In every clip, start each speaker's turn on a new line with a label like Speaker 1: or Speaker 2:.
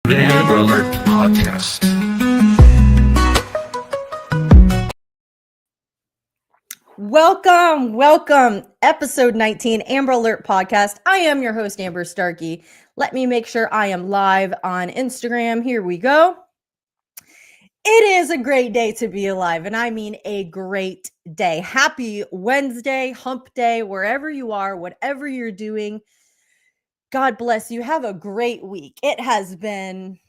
Speaker 1: Amber Alert Podcast.
Speaker 2: Welcome, episode 19, Amber Alert Podcast. I am your host, Amber Starkey. Let me make sure I am live on Instagram. Here we go. It is a great day to be alive, and I mean a great day. Happy Wednesday, hump day, wherever you are, whatever you're doing. God bless you. Have a great week. It has been,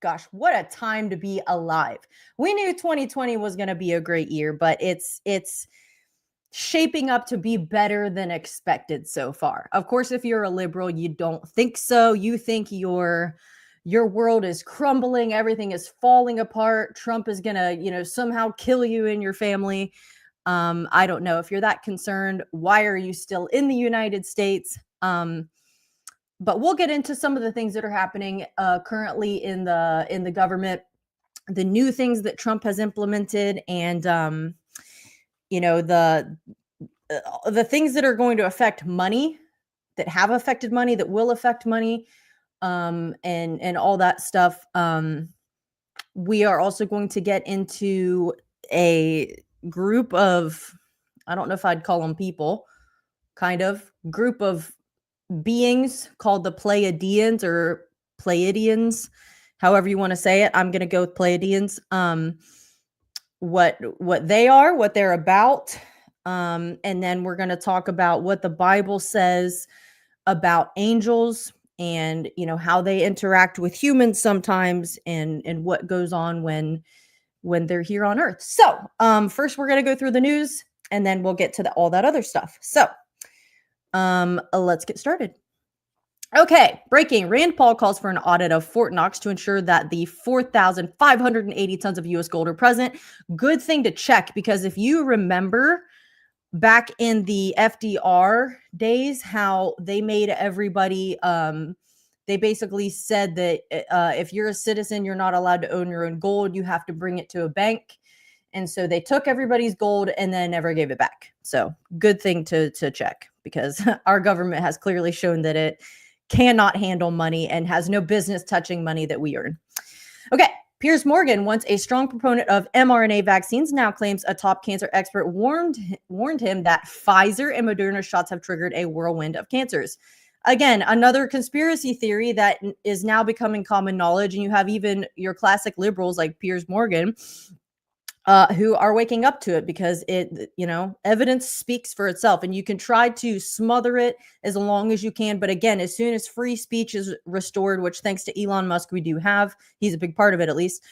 Speaker 2: gosh, what a time to be alive. We knew 2020 was going to be a great year, but it's shaping up to be better than expected so far. Of course, if you're a liberal, you don't think so. You think your world is crumbling, everything is falling apart. Trump is going to, somehow kill you and your family. I don't know. If you're that concerned, why are you still in the United States? But we'll get into some of the things that are happening currently in the government, the new things that Trump has implemented, and the things that are going to affect money, that have affected money, that will affect money, and all that stuff. We are also going to get into a group of, I don't know if I'd call them people, kind of group of beings called the Pleiadians or Pleiadians, however you want to say it. I'm going to go with Pleiadians. What they are, what they're about, and then we're going to talk about what the Bible says about angels, and how they interact with humans sometimes, and what goes on when they're here on Earth. So first we're going to go through the news, and then we'll get to all that other stuff. So let's get started. Okay, breaking. Rand Paul calls for an audit of Fort Knox to ensure that the 4,580 tons of U.S. gold are present. Good thing to check, because if you remember back in the FDR days, how they made everybody, they basically said that if you're a citizen, you're not allowed to own your own gold. You have to bring it to a bank. And so they took everybody's gold and then never gave it back. So good thing to check, because our government has clearly shown that it cannot handle money and has no business touching money that we earn. Okay. Piers Morgan, once a strong proponent of mRNA vaccines, now claims a top cancer expert warned him that Pfizer and Moderna shots have triggered a whirlwind of cancers. Again, another conspiracy theory that is now becoming common knowledge. And you have even your classic liberals like Piers Morgan, who are waking up to it, because evidence speaks for itself, and you can try to smother it as long as you can. But again, as soon as free speech is restored, which thanks to Elon Musk, we do have, he's a big part of it, at least,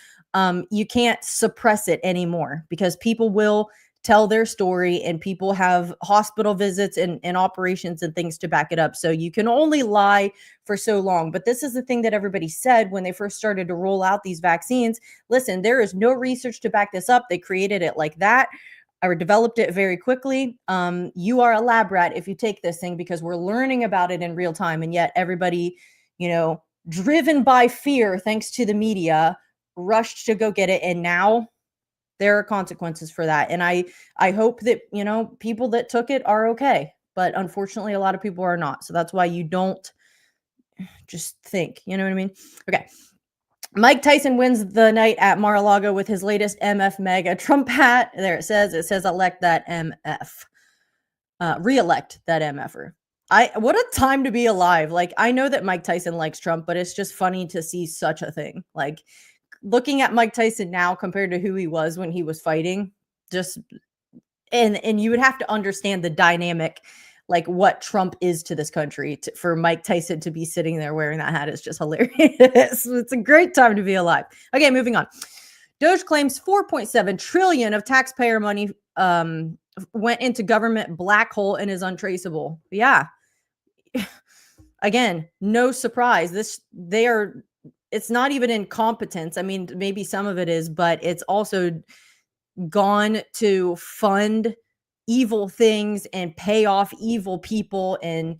Speaker 2: you can't suppress it anymore, because people will tell their story, and people have hospital visits and operations and things to back it up. So you can only lie for so long. But this is the thing that everybody said when they first started to roll out these vaccines. Listen, there is no research to back this up. They created it like that, or developed it very quickly. You are a lab rat if you take this thing, because we're learning about it in real time. And yet everybody, driven by fear, thanks to the media, rushed to go get it. And now there are consequences for that. And I hope that, people that took it are okay. But unfortunately, a lot of people are not. So that's why you don't just think, you know what I mean? Okay. Mike Tyson wins the night at Mar-a-Lago with his latest MF mega Trump hat. There it says elect that MF. Re-elect that MFer. What a time to be alive. Like, I know that Mike Tyson likes Trump, but it's just funny to see such a thing. Like, looking at Mike Tyson now compared to who he was when he was fighting, and you would have to understand the dynamic, like what Trump is to this country. For Mike Tyson to be sitting there wearing that hat is just hilarious. It's a great time to be alive. Okay, moving on. DOGE claims 4.7 trillion of taxpayer money went into government black hole and is untraceable. Yeah. Again, no surprise. It's not even incompetence. I mean, maybe some of it is, but it's also gone to fund evil things and pay off evil people and,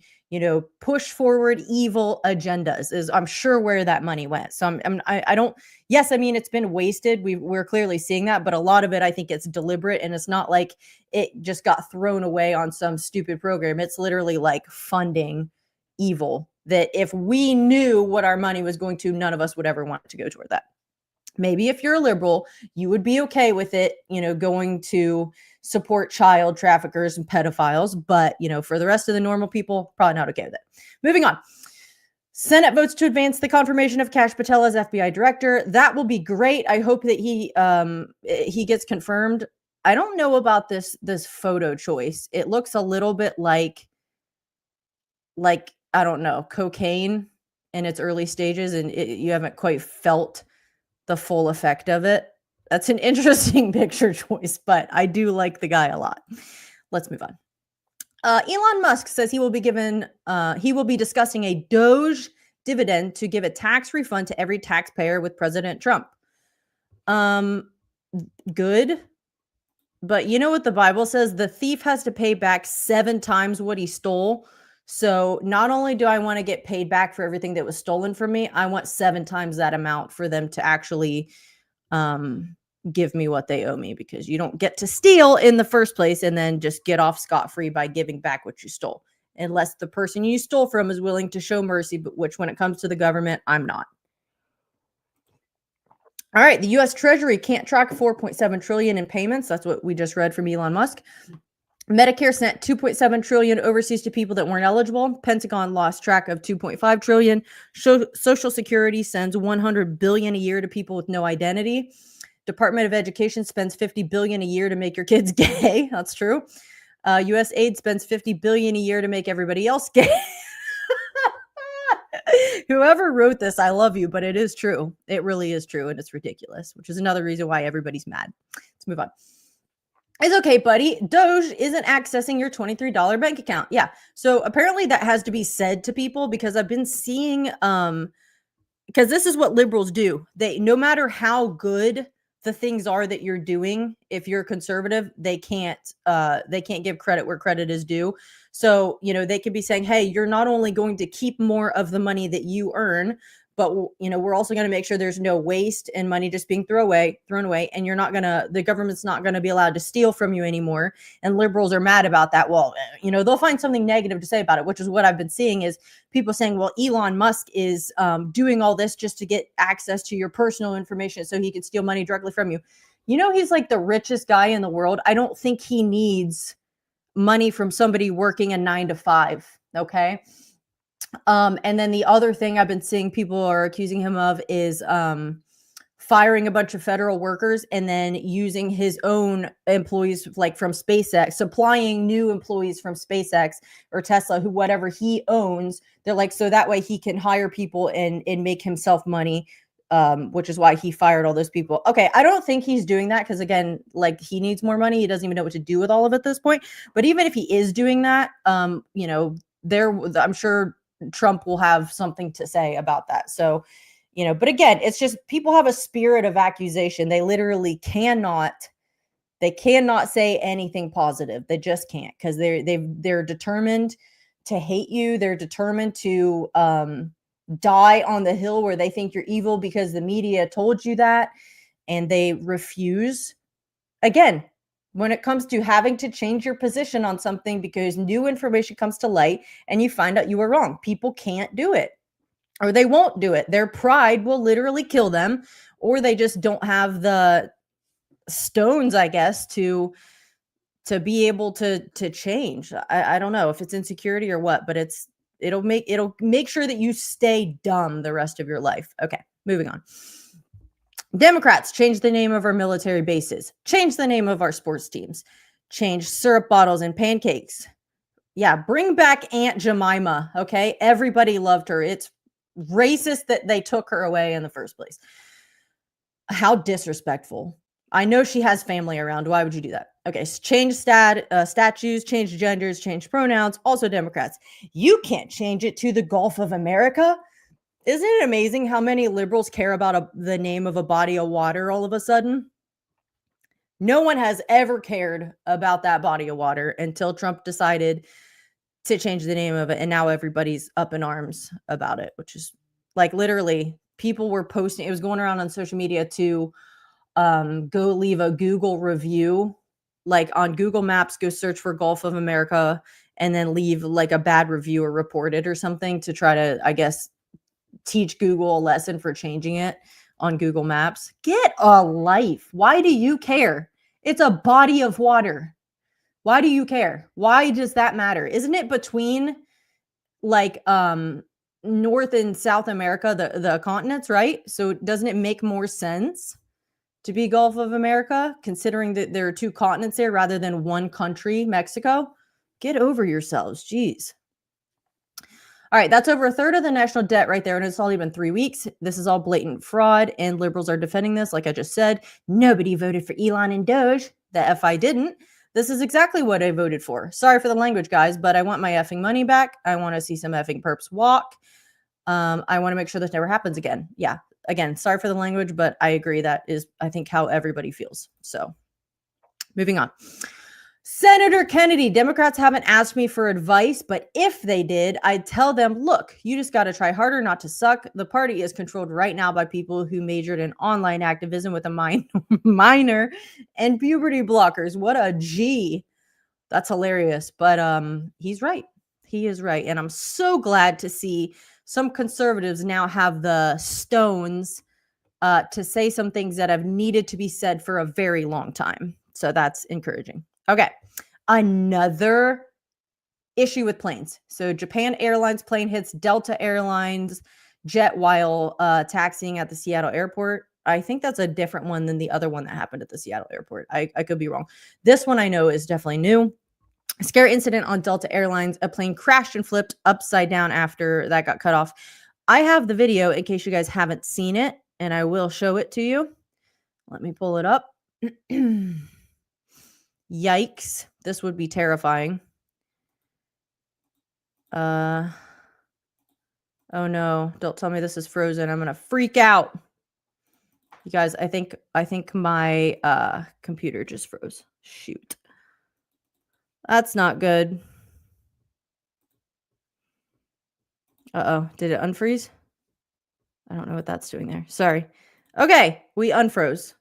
Speaker 2: push forward evil agendas, is I'm sure where that money went. So yes, I mean, it's been wasted. We're clearly seeing that, but a lot of it, I think it's deliberate, and it's not like it just got thrown away on some stupid program. It's literally like funding evil that if we knew what our money was going to, none of us would ever want it to go toward that. Maybe if you're a liberal, you would be okay with it, going to support child traffickers and pedophiles. But, for the rest of the normal people, probably not okay with it. Moving on. Senate votes to advance the confirmation of Kash Patel as FBI director. That will be great. I hope that he gets confirmed. I don't know about this photo choice. It looks a little bit like I don't know, cocaine in its early stages, and you haven't quite felt the full effect of it. That's an interesting picture choice, but I do like the guy a lot. Let's move on. Elon Musk says he will be discussing a DOGE dividend to give a tax refund to every taxpayer with President Trump. Good. But you know what the Bible says? The thief has to pay back 7 times what he stole. So not only do I want to get paid back for everything that was stolen from me, I want 7 times that amount for them to actually give me what they owe me, because you don't get to steal in the first place and then just get off scot-free by giving back what you stole, unless the person you stole from is willing to show mercy, but which when it comes to the government, I'm not. All right, the U.S. Treasury can't track $4.7 trillion in payments. That's what we just read from Elon Musk. Medicare sent $2.7 trillion overseas to people that weren't eligible. Pentagon lost track of $2.5 trillion. Social Security sends $100 billion a year to people with no identity. Department of Education spends $50 billion a year to make your kids gay. That's true. USAID spends $50 billion a year to make everybody else gay. Whoever wrote this, I love you, but it is true. It really is true, and it's ridiculous, which is another reason why everybody's mad. Let's move on. It's okay, buddy. DOGE isn't accessing your $23 bank account. Yeah. So apparently that has to be said to people, because I've been seeing, because this is what liberals do. No matter how good the things are that you're doing, if you're conservative, they can't give credit where credit is due. So, they could be saying, hey, you're not only going to keep more of the money that you earn, but we're also going to make sure there's no waste and money just being thrown away, and the government's not going to be allowed to steal from you anymore. And liberals are mad about that. Well, they'll find something negative to say about it, which is what I've been seeing, is people saying, well, Elon Musk is doing all this just to get access to your personal information so he can steal money directly from you. He's like the richest guy in the world. I don't think he needs money from somebody working a 9 to 5. Okay. And then the other thing I've been seeing people are accusing him of is firing a bunch of federal workers and then using his own employees, like from SpaceX, supplying new employees from SpaceX or Tesla, whatever he owns. They're like, so that way he can hire people and make himself money, which is why he fired all those people. Okay, I don't think he's doing that, because again, like, he needs more money. He doesn't even know what to do with all of it at this point. But even if he is doing that, I'm sure Trump will have something to say about that. So, but again, it's just people have a spirit of accusation. They literally cannot say anything positive. They just can't, because they're determined to hate you. They're determined to die on the hill where they think you're evil because the media told you that, and they refuse. Again, when it comes to having to change your position on something because new information comes to light and you find out you were wrong, people can't do it, or they won't do it. Their pride will literally kill them, or they just don't have the stones, I guess, to be able to change. I don't know if it's insecurity or what, but it'll make sure that you stay dumb the rest of your life. Okay, moving on. Democrats change the name of our military bases, change the name of our sports teams, change syrup bottles and pancakes. Yeah, bring back Aunt Jemima, okay? Everybody loved her. It's racist that they took her away in the first place. How disrespectful. I know she has family around. Why would you do that? Okay, so change statues, change genders, change pronouns. Also Democrats. You can't change it to the Gulf of America. Isn't it amazing how many liberals care about the name of a body of water all of a sudden? No one has ever cared about that body of water until Trump decided to change the name of it. And now everybody's up in arms about it, which is like, literally, people were posting, it was going around on social media to go leave a Google review, like on Google Maps, go search for Gulf of America and then leave like a bad review or report it or something to try to, I guess, teach Google a lesson for changing it on Google Maps. Get a life. Why do you care? It's a body of water. Why do you care? Why does that matter? Isn't it between like North and South America, the continents, right? So doesn't it make more sense to be Gulf of America, considering that there are two continents there rather than one country, Mexico? Get over yourselves. Jeez. All right, that's over a third of the national debt right there, and it's only been 3 weeks. This is all blatant fraud, and liberals are defending this. Like I just said, nobody voted for Elon and DOGE. The F I didn't. This is exactly what I voted for. Sorry for the language, guys, but I want my effing money back. I want to see some effing perps walk. I want to make sure this never happens again. Yeah, again, sorry for the language, but I agree that is, I think, how everybody feels. So moving on. Senator Kennedy, Democrats haven't asked me for advice, but if they did, I'd tell them, look, you just got to try harder not to suck. The party is controlled right now by people who majored in online activism with a minor and puberty blockers. What a G. That's hilarious. But he's right. He is right. And I'm so glad to see some conservatives now have the stones to say some things that have needed to be said for a very long time. So that's encouraging. Okay, another issue with planes. So Japan Airlines plane hits Delta Airlines jet while taxiing at the Seattle airport. I think that's a different one than the other one that happened at the Seattle airport. I could be wrong. This one I know is definitely new. A scary incident on Delta Airlines. A plane crashed and flipped upside down after that got cut off. I have the video in case you guys haven't seen it, and I will show it to you. Let me pull it up. Yikes. This would be terrifying. Oh no, don't tell me this is frozen. I'm going to freak out. You guys, I think my computer just froze. Shoot. That's not good. Uh-oh, did it unfreeze? I don't know what that's doing there. Sorry. Okay, we unfroze.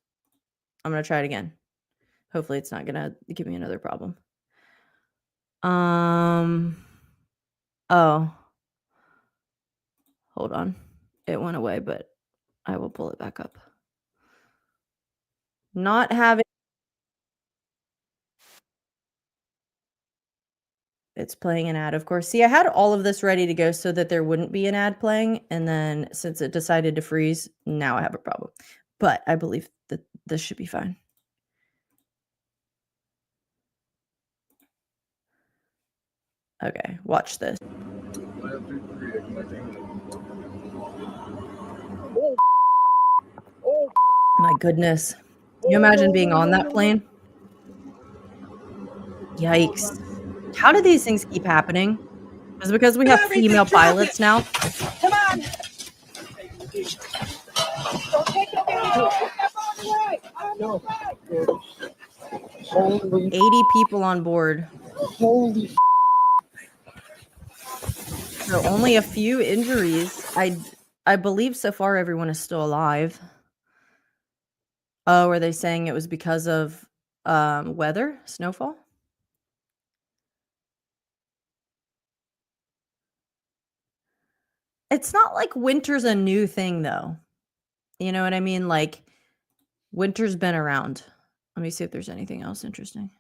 Speaker 2: I'm going to try it again. Hopefully it's not going to give me another problem. Oh. Hold on. It went away, but I will pull it back up. Not having... It's playing an ad, of course. See, I had all of this ready to go so that there wouldn't be an ad playing. And then since it decided to freeze, now I have a problem. But I believe that this should be fine. Okay, watch this. My goodness. Can you imagine being on that plane? Yikes. How do these things keep happening? Is it because we have female pilots now?
Speaker 3: Come on. Don't take it. No. Holy
Speaker 2: 80 people on board.
Speaker 3: Holy
Speaker 2: So only a few injuries. I believe so far everyone is still alive. Oh, are they saying it was because of weather, snowfall? It's not like winter's a new thing, though. You know what I mean? Like, winter's been around. Let me see if there's anything else interesting.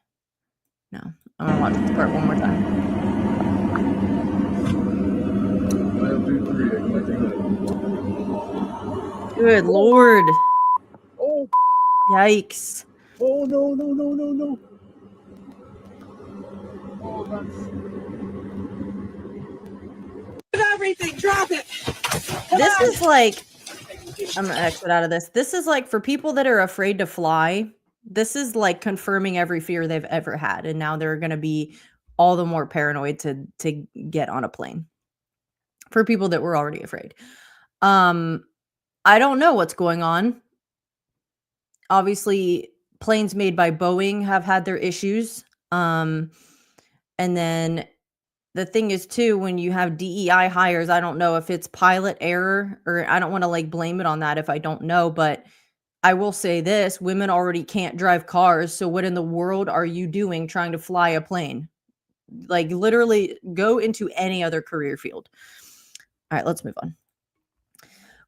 Speaker 2: No. I'm going to watch this part one more time. Good Lord.
Speaker 3: Oh.
Speaker 2: Yikes.
Speaker 3: Oh, no. Oh, that's... Everything, drop it.
Speaker 2: This is like... I'm going to exit out of this. This is like for people that are afraid to fly. This is like confirming every fear they've ever had. And now they're going to be all the more paranoid to get on a plane for people that were already afraid. I don't know what's going on. Obviously, planes made by Boeing have had their issues. And then the thing is, too, when you have DEI hires, I don't know if it's pilot error, or I don't want to like blame it on that if I don't know. But I will say this, women already can't drive cars. So what in the world are you doing trying to fly a plane? Like literally go into any other career field. All right, let's move on.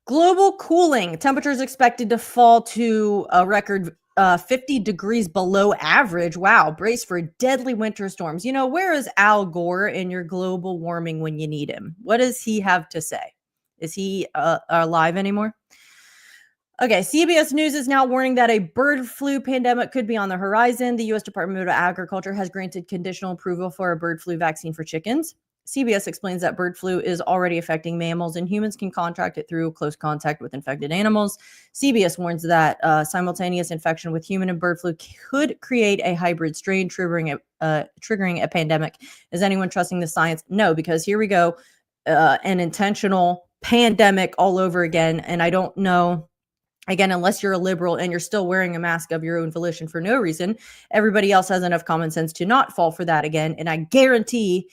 Speaker 2: Global cooling. Temperatures expected to fall to a record 50 degrees below average. Wow. Brace for deadly winter storms. You know, where is Al Gore in your global warming when you need him? What does he have to say? Is he alive anymore? Okay, CBS News is now warning that a bird flu pandemic could be on the horizon. The U.S. Department of Agriculture has granted conditional approval for a bird flu vaccine for chickens. CBS explains that bird flu is already affecting mammals and humans can contract it through close contact with infected animals. CBS warns that simultaneous infection with human and bird flu could create a hybrid strain, triggering a pandemic. Is anyone trusting the science? No, because here we go, an intentional pandemic all over again. And I don't know, again, unless you're a liberal and you're still wearing a mask of your own volition for no reason, everybody else has enough common sense to not fall for that again. And I guarantee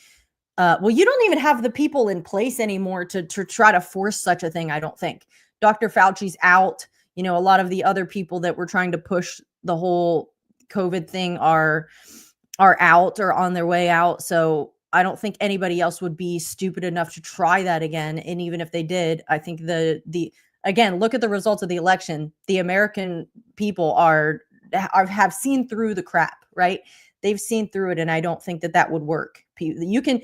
Speaker 2: well, you don't even have the people in place anymore to try to force such a thing, I don't think. Dr. Fauci's out. You know, a lot of the other people that were trying to push the whole COVID thing are out or on their way out. So I don't think anybody else would be stupid enough to try that again. And even if they did, I think again, look at the results of the election. The American people have seen through the crap, right? They've seen through it, and I don't think that would work. You can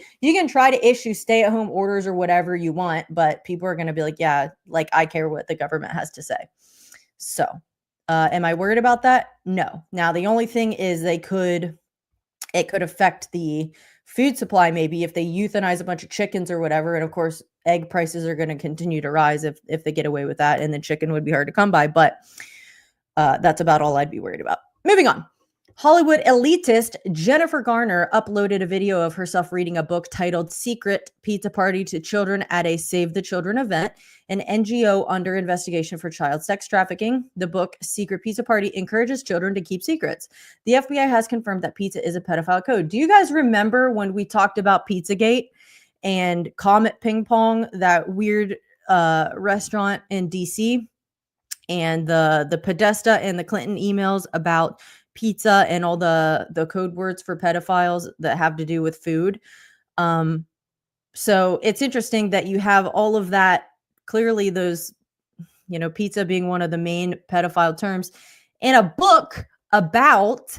Speaker 2: try to issue stay-at-home orders or whatever you want, but people are going to be like, yeah, like I care what the government has to say. So, am I worried about that? No. Now, the only thing is it could affect the food supply maybe if they euthanize a bunch of chickens or whatever. And of course, egg prices are going to continue to rise if they get away with that, and then chicken would be hard to come by. But that's about all I'd be worried about. Moving on. Hollywood elitist Jennifer Garner uploaded a video of herself reading a book titled Secret Pizza Party to Children at a Save the Children event, an NGO under investigation for child sex trafficking. The book, Secret Pizza Party, encourages children to keep secrets. The FBI has confirmed that pizza is a pedophile code. Do you guys remember when we talked about Pizzagate and Comet Ping Pong, that weird restaurant in DC, and the Podesta and the Clinton emails about pizza and all the code words for pedophiles that have to do with food? So it's interesting that you have all of that, clearly those, you know, pizza being one of the main pedophile terms, in a book about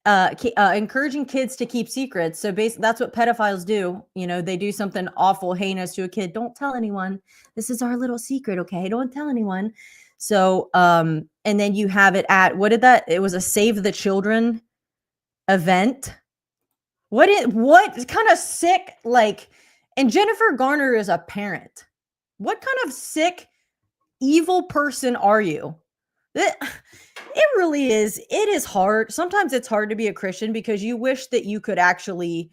Speaker 2: encouraging kids to keep secrets. So basically that's what pedophiles do. You know, they do something awful, heinous to a kid. Don't tell anyone. This is our little secret. Okay. Don't tell anyone. So, and then you have it at, it was a Save the Children event. What kind of sick, and Jennifer Garner is a parent. What kind of sick, evil person are you? It really is. It is hard. Sometimes it's hard to be a Christian because you wish that you could actually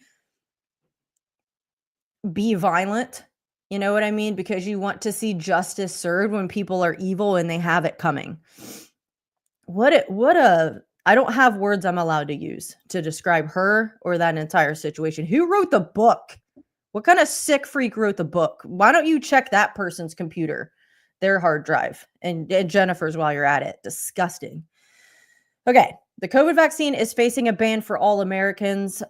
Speaker 2: be violent. You know what I mean? Because you want to see justice served when people are evil and they have it coming. I don't have words I'm allowed to use to describe her or that entire situation. Who wrote the book? What kind of sick freak wrote the book? Why don't you check that person's computer, their hard drive, and Jennifer's while you're at it? Disgusting. Okay. The COVID vaccine is facing a ban for all Americans.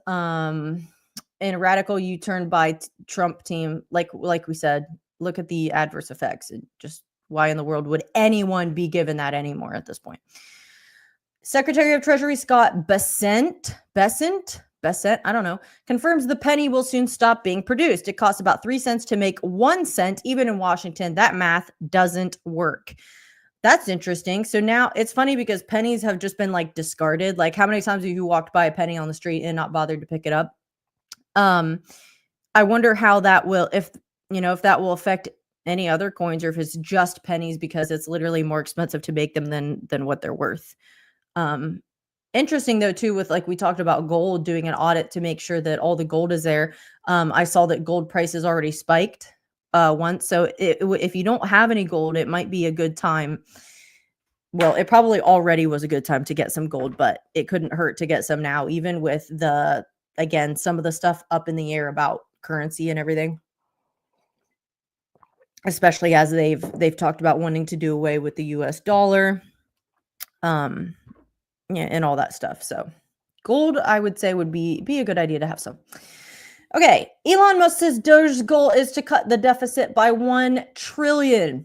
Speaker 2: And a radical U-turn by Trump team, like we said, look at the adverse effects. And just why in the world would anyone be given that anymore at this point? Secretary of Treasury Scott Bessent, I don't know, confirms the penny will soon stop being produced. It costs about 3 cents to make 1 cent, even in Washington. That math doesn't work. That's interesting. So now it's funny because pennies have just been discarded. Like, how many times have you walked by a penny on the street and not bothered to pick it up? I wonder how that will, if that will affect any other coins, or if it's just pennies because it's literally more expensive to make them than what they're worth. Interesting though, too, with we talked about gold, doing an audit to make sure that all the gold is there. I saw that gold prices already spiked once. So if you don't have any gold, it might be a good time. Well, it probably already was a good time to get some gold, but it couldn't hurt to get some now, even with again, some of the stuff up in the air about currency and everything, especially as they've talked about wanting to do away with the US dollar, and all that stuff. So Gold, I would say, would be a good idea to have some. Okay, Elon Musk says DOGE's goal is to cut the deficit by $1 trillion.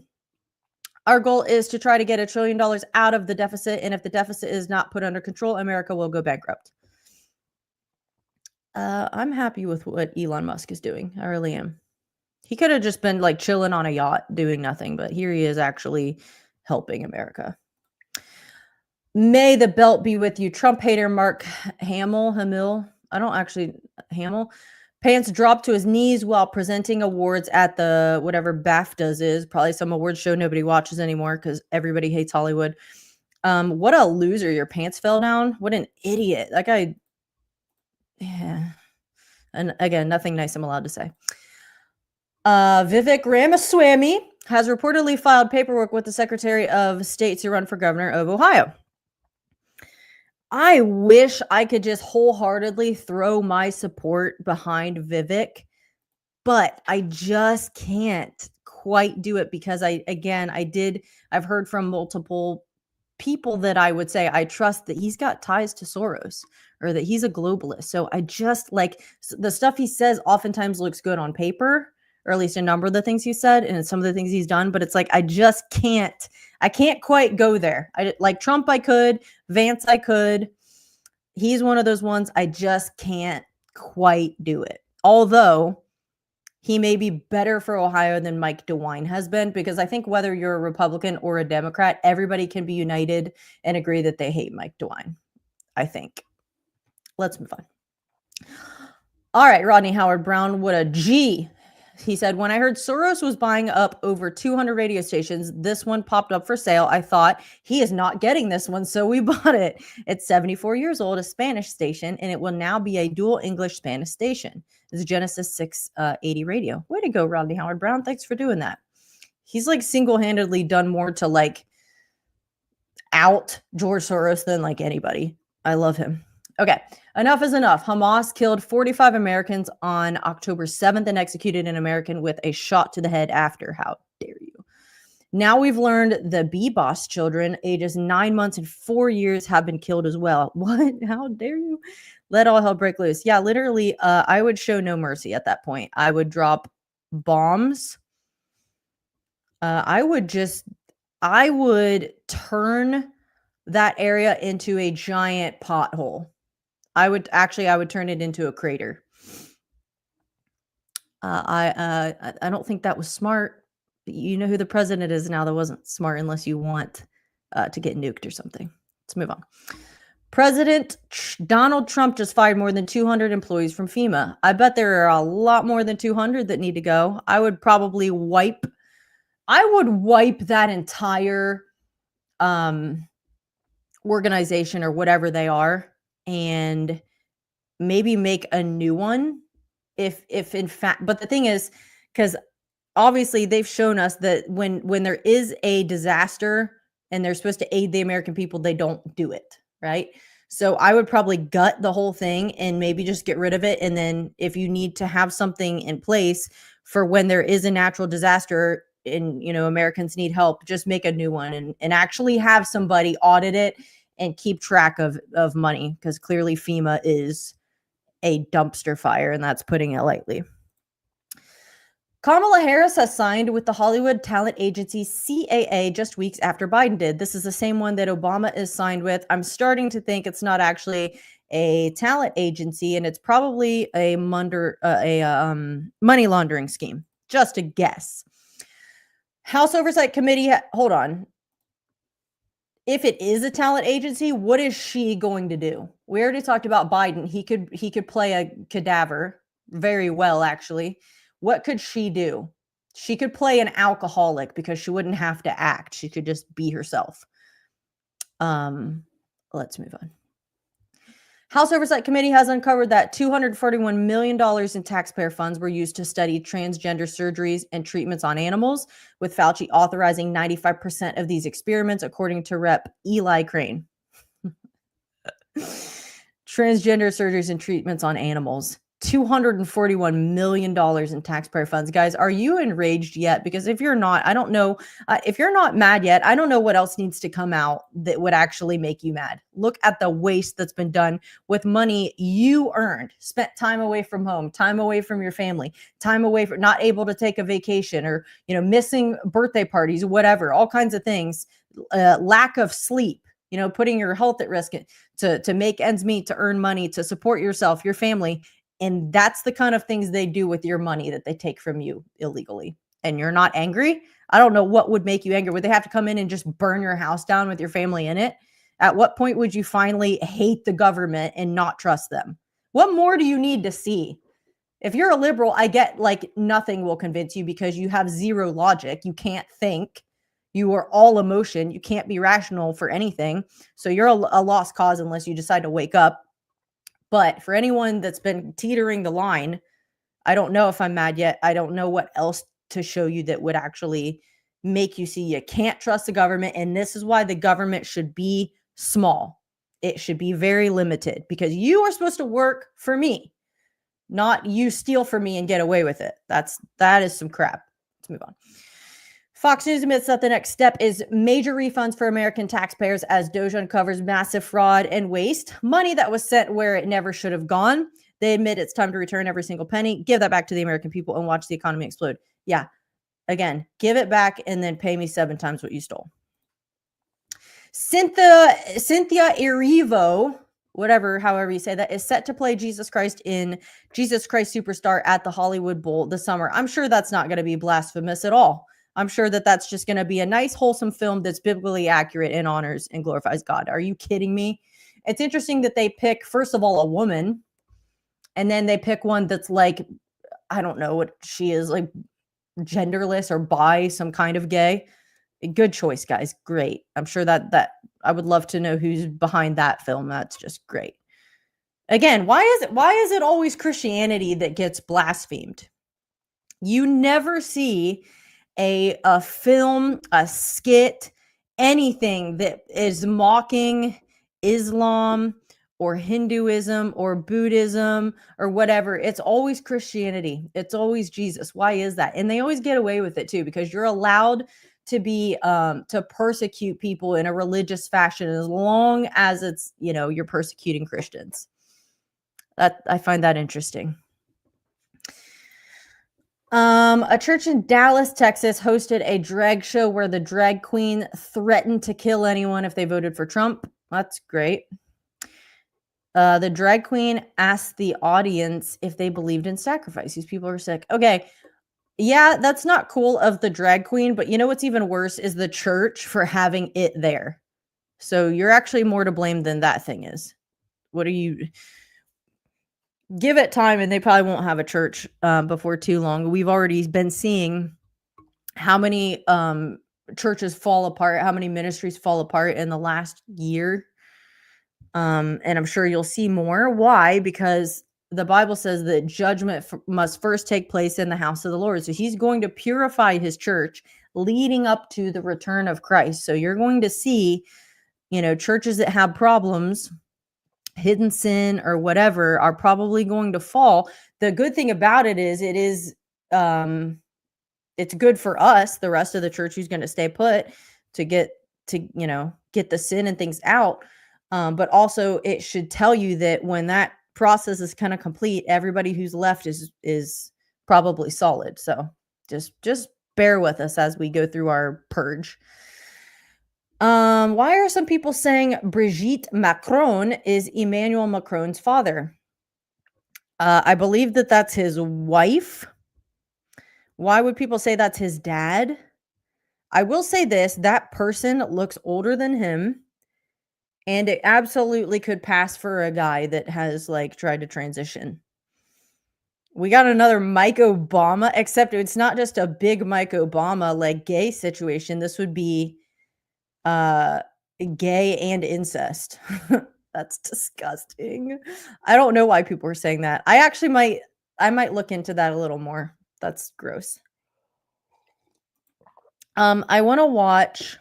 Speaker 2: Our goal is to try to get $1 trillion out of the deficit, and if the deficit is not put under control, America will go bankrupt. I'm happy with what Elon Musk is doing. I really am. He could have just been like chilling on a yacht doing nothing, but here he is actually helping America. May the belt be with you. Trump hater Mark Hamill. Pants dropped to his knees while presenting awards at the whatever BAFTAs is. Probably some awards show nobody watches anymore because everybody hates Hollywood. What a loser. Your pants fell down. What an idiot. That guy. Yeah. And again, nothing nice I'm allowed to say. Vivek Ramaswamy has reportedly filed paperwork with the Secretary of State to run for governor of Ohio. I wish I could just wholeheartedly throw my support behind Vivek, but I just can't quite do it because I've heard from multiple people that I would say I trust that he's got ties to Soros or that he's a globalist. So I just like the stuff he says oftentimes looks good on paper, or at least a number of the things he said and some of the things he's done, but it's like I can't quite go there. Like Trump I could, Vance I could. He's one of those ones I just can't quite do it. Although he may be better for Ohio than Mike DeWine has been, because I think whether you're a Republican or a Democrat, everybody can be united and agree that they hate Mike DeWine, I think. Let's move on. All right, Rodney Howard Brown, what a G. He said, when I heard Soros was buying up over 200 radio stations, this one popped up for sale. I thought he is not getting this one, so we bought it. It's 74 years old, a Spanish station, and it will now be a dual English Spanish station. It's a Genesis 680 radio. Way to go, Rodney Howard Brown. Thanks for doing that. He's like single-handedly done more to like out George Soros than like anybody. I love him. Okay, enough is enough. Hamas killed 45 Americans on October 7th and executed an American with a shot to the head after. How dare you? Now we've learned the B-Boss children, ages 9 months and 4 years, have been killed as well. What? How dare you? Let all hell break loose. Yeah, literally, I would show no mercy at that point. I would drop bombs. I would turn that area into a giant pothole. I would turn it into a crater. I don't think that was smart. You know who the president is now. That wasn't smart unless you want to get nuked or something. Let's move on. President Donald Trump just fired more than 200 employees from FEMA. I bet there are a lot more than 200 that need to go. I would wipe that entire organization or whatever they are, and maybe make a new one if in fact, but the thing is, because obviously they've shown us that when there is a disaster and they're supposed to aid the American people, they don't do it, right? So I would probably gut the whole thing and maybe just get rid of it. And then if you need to have something in place for when there is a natural disaster and, you know, Americans need help, just make a new one and actually have somebody audit it and keep track of money, because clearly FEMA is a dumpster fire, and that's putting it lightly. Kamala Harris has signed with the Hollywood talent agency CAA just weeks after Biden did. This is the same one that Obama is signed with. I'm starting to think it's not actually a talent agency, and it's probably a money laundering scheme. Just a guess. House Oversight Committee. Hold on. If it is a talent agency, what is she going to do? We already talked about Biden. He could play a cadaver very well, actually. What could she do? She could play an alcoholic because she wouldn't have to act. She could just be herself. Let's move on. House Oversight Committee has uncovered that $241 million in taxpayer funds were used to study transgender surgeries and treatments on animals, with Fauci authorizing 95% of these experiments, according to Rep. Eli Crane. Transgender surgeries and treatments on animals. $241 million in taxpayer funds. Guys, are you enraged yet? Because if you're not, I don't know. If you're not mad yet, I don't know what else needs to come out that would actually make you mad. Look at the waste that's been done with money you earned, spent time away from home, time away from your family, time away from not able to take a vacation, or, missing birthday parties, whatever, all kinds of things, lack of sleep, putting your health at risk to make ends meet, to earn money, to support yourself, your family. And that's the kind of things they do with your money that they take from you illegally. And you're not angry? I don't know what would make you angry. Would they have to come in and just burn your house down with your family in it? At what point would you finally hate the government and not trust them? What more do you need to see? If you're a liberal, I get like nothing will convince you because you have zero logic. You can't think. You are all emotion. You can't be rational for anything. So you're a lost cause unless you decide to wake up. But for anyone that's been teetering the line, I don't know if I'm mad yet. I don't know what else to show you that would actually make you see you can't trust the government. And this is why the government should be small. It should be very limited, because you are supposed to work for me, not you steal from me and get away with it. That is some crap. Let's move on. Fox News admits that the next step is major refunds for American taxpayers as DOGE uncovers massive fraud and waste, money that was sent where it never should have gone. They admit it's time to return every single penny, give that back to the American people, and watch the economy explode. Yeah, again, give it back and then pay me 7 times what you stole. Cynthia Erivo, however you say that, is set to play Jesus Christ in Jesus Christ Superstar at the Hollywood Bowl this summer. I'm sure that's not going to be blasphemous at all. I'm sure that that's just going to be a nice, wholesome film that's biblically accurate and honors and glorifies God. Are you kidding me? It's interesting that they pick, first of all, a woman, and then they pick one that's like, I don't know what she is, like genderless or bi, some kind of gay. Good choice, guys. Great. I'm sure that I would love to know who's behind that film. That's just great. Again, why is it always Christianity that gets blasphemed? You never see a film, a skit, anything that is mocking Islam or Hinduism or Buddhism or whatever. It's always Christianity. It's always Jesus. Why is that? And they always get away with it too, because you're allowed to be to persecute people in a religious fashion as long as it's, you're persecuting Christians. That I find that interesting. A church in Dallas, Texas hosted a drag show where the drag queen threatened to kill anyone if they voted for Trump. That's great. The drag queen asked the audience if they believed in sacrifice. These people are sick. Okay. Yeah, that's not cool of the drag queen, but you know what's even worse is the church for having it there. So you're actually more to blame than that thing is. What are you... Give it time and they probably won't have a church before too long. We've already been seeing how many churches fall apart, how many ministries fall apart in the last year. And I'm sure you'll see more. Why? Because the Bible says that judgment must first take place in the house of the Lord. So he's going to purify his church leading up to the return of Christ. So you're going to see, churches that have problems, hidden sin or whatever, are probably going to fall. The good thing about it is it's good for us, the rest of the church who's going to stay put, to get the sin and things out. But also it should tell you that when that process is kind of complete, everybody who's left is probably solid. So just bear with us as we go through our purge. Why are some people saying Brigitte Macron is Emmanuel Macron's father? I believe that that's his wife. Why would people say that's his dad? I will say this, that person looks older than him, and it absolutely could pass for a guy that has tried to transition. We got another Mike Obama, except it's not just a big Mike Obama gay situation. This would be gay and incest. That's disgusting. I don't know why people are saying that. I might look into that a little more. That's gross. I want to watch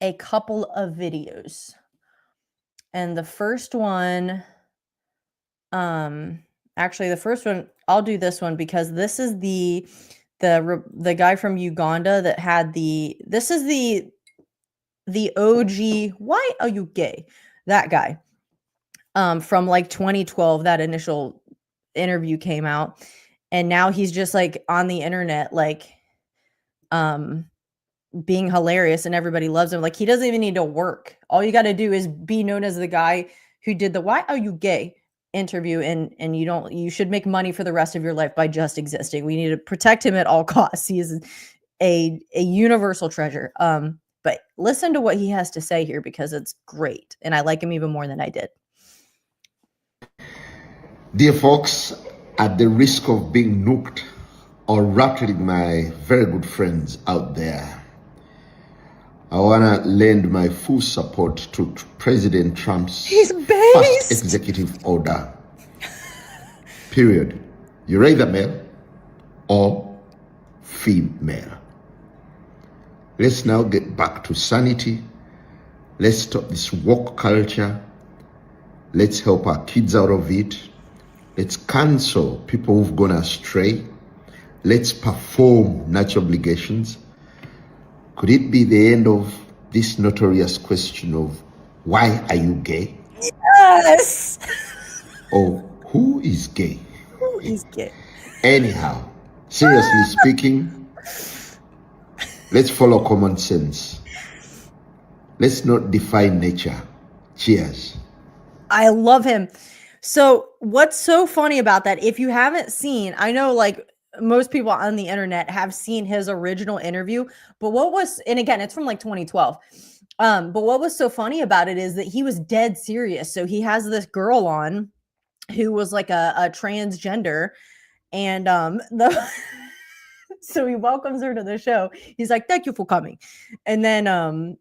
Speaker 2: a couple of videos. And the first one Actually, the first one, I'll do this one because this is the guy from Uganda that had this is the OG, why are you gay? That guy. From like 2012, that initial interview came out. And now he's just like on the internet, like being hilarious and everybody loves him. Like he doesn't even need to work. All you got to do is be known as the guy who did the why are you gay interview, and you should make money for the rest of your life by just existing. We need to protect him at all costs. He is a universal treasure. But listen to what he has to say here because it's great and I like him even more than I did.
Speaker 4: Dear folks, at the risk of being nuked or rattling my very good friends out there, I want to lend my full support to President Trump's first executive order. Period. You're either male or female. Let's now get back to sanity. Let's stop this woke culture. Let's help our kids out of it. Let's cancel people who've gone astray. Let's perform natural obligations. Could it be the end of this notorious question of why are you gay?
Speaker 2: Yes.
Speaker 4: Or who is gay?
Speaker 2: Who is gay?
Speaker 4: Anyhow, seriously speaking, let's follow common sense. Let's not defy nature. Cheers.
Speaker 2: I love him. So what's so funny about that, if you haven't seen, I know like most people on the internet have seen his original interview, but and again, it's from like 2012. But what was so funny about it is that he was dead serious. So he has this girl on who was like a transgender, and so he welcomes her to the show. He's like, "Thank you for coming." And then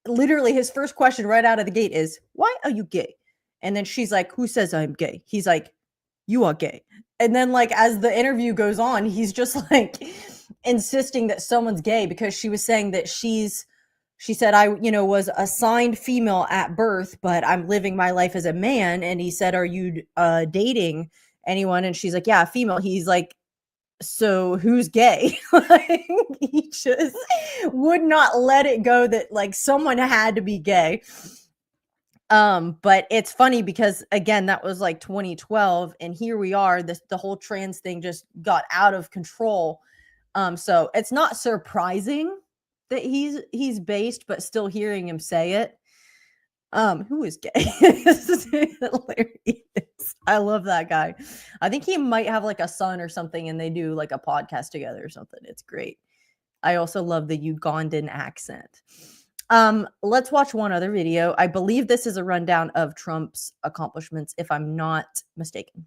Speaker 2: literally his first question right out of the gate is, "Why are you gay?" And then she's like, "Who says I'm gay?" He's like, "You are gay." And then like as the interview goes on, he's just like insisting that someone's gay because she was saying that she said, I, was assigned female at birth, but I'm living my life as a man. And he said, "Are you dating anyone?" And she's like, "Yeah, female." He's like, "So who's gay?" Like, he just would not let it go that like someone had to be gay. But it's funny because again, that was like 2012, and here we are. The whole trans thing just got out of control. So it's not surprising that he's based, but still hearing him say it. Who is gay? This is hilarious. I love that guy. I think he might have like a son or something, and they do like a podcast together or something. It's great. I also love the Ugandan accent. Let's watch one other video. I believe this is a rundown of Trump's accomplishments, if I'm not mistaken.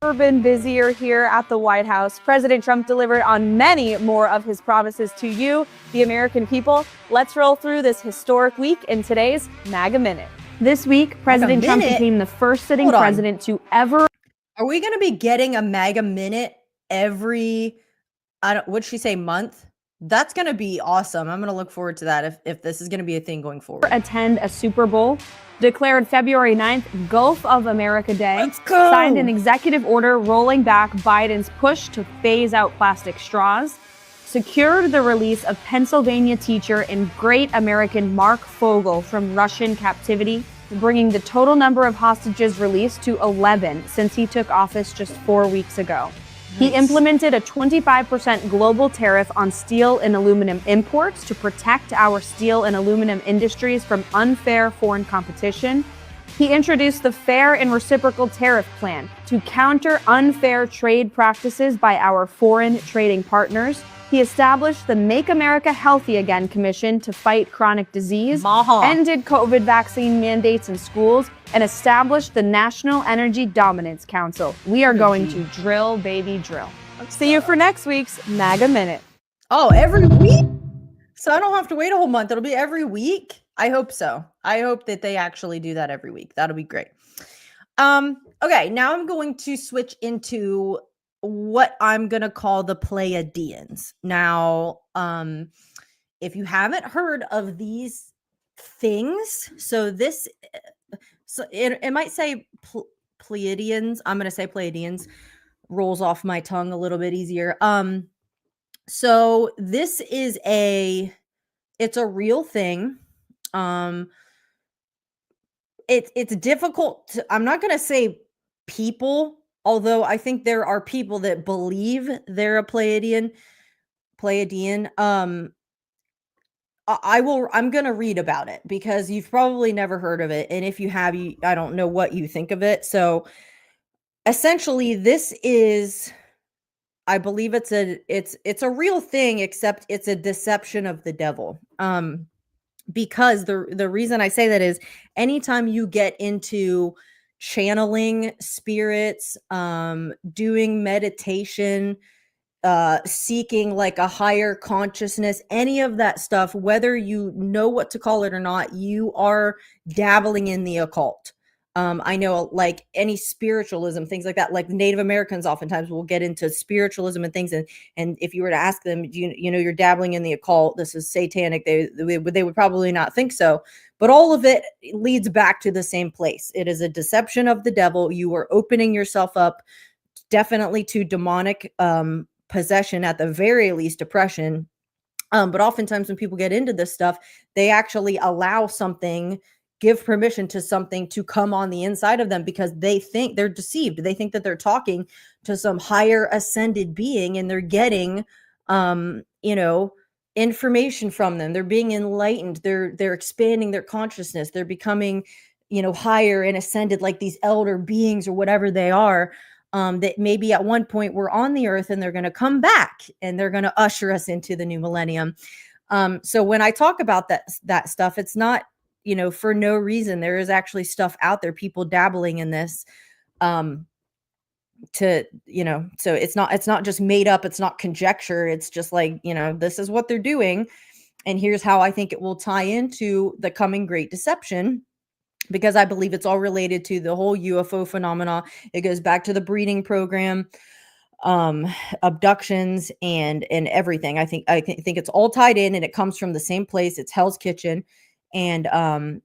Speaker 5: Never been busier here at the White House. President Trump delivered on many more of his promises to you, the American people. Let's roll through this historic week in today's MAGA Minute. This week, President Trump became the first sitting president to ever...
Speaker 2: Are we going to be getting a MAGA Minute every, what'd she say, month? That's going to be awesome. I'm going to look forward to that if this is going to be a thing going forward.
Speaker 5: Attend a Super Bowl, declared February 9th Gulf of America Day.
Speaker 2: Let's go.
Speaker 5: Signed an executive order rolling back Biden's push to phase out plastic straws. Secured the release of Pennsylvania teacher and great American Mark Fogel from Russian captivity, bringing the total number of hostages released to 11 since he took office just 4 weeks ago. He implemented a 25% global tariff on steel and aluminum imports to protect our steel and aluminum industries from unfair foreign competition. He introduced the Fair and Reciprocal Tariff Plan to counter unfair trade practices by our foreign trading partners. He established the Make America Healthy Again Commission to fight chronic disease, ended COVID vaccine mandates in schools, and established the National Energy Dominance Council. We are going to drill, baby, drill. See you for next week's MAGA Minute.
Speaker 2: Oh, every week? So I don't have to wait a whole month. It'll be every week? I hope so. I hope that they actually do that every week. That'll be great. Okay, now I'm going to switch into what I'm going to call the Pleiadians. Now, if you haven't heard of these things, so it might say Pleiadians. I'm going to say Pleiadians. Rolls off my tongue a little bit easier. So this is it's a real thing. It's difficult I'm not going to say people, although I think there are people that believe they're a Pleiadian. I'm going to read about it because you've probably never heard of it. And if you have, I don't know what you think of it. So essentially this is, I believe it's a real thing, except it's a deception of the devil. Because the reason I say that is anytime you get into channeling spirits, doing meditation, seeking like a higher consciousness, any of that stuff, whether you know what to call it or not, you are dabbling in the occult. I know like any spiritualism, things like that, like Native Americans oftentimes will get into spiritualism and things. And if you were to ask them, you know, you're dabbling in the occult, this is satanic, they would probably not think so. But all of it leads back to the same place. It is a deception of the devil. You are opening yourself up definitely to demonic possession, at the very least oppression. But oftentimes when people get into this stuff, they actually allow something, give permission to something to come on the inside of them because they think they're deceived. They think that they're talking to some higher ascended being and they're getting, you know, information from them. They're being enlightened. They're expanding their consciousness. They're becoming, you know, higher and ascended, like these elder beings or whatever they are. That maybe at one point were on the earth and they're going to come back and they're going to usher us into the new millennium. So when I talk about that stuff, it's not, you know, for no reason. There is actually stuff out there, people dabbling in this, to, you know, so it's not just made up. It's not conjecture. It's just like, you know, this is what they're doing. And here's how I think it will tie into the coming great deception, because I believe it's all related to the whole UFO phenomena. It goes back to the breeding program, abductions and everything. I think it's all tied in, and it comes from the same place. It's Hell's Kitchen. And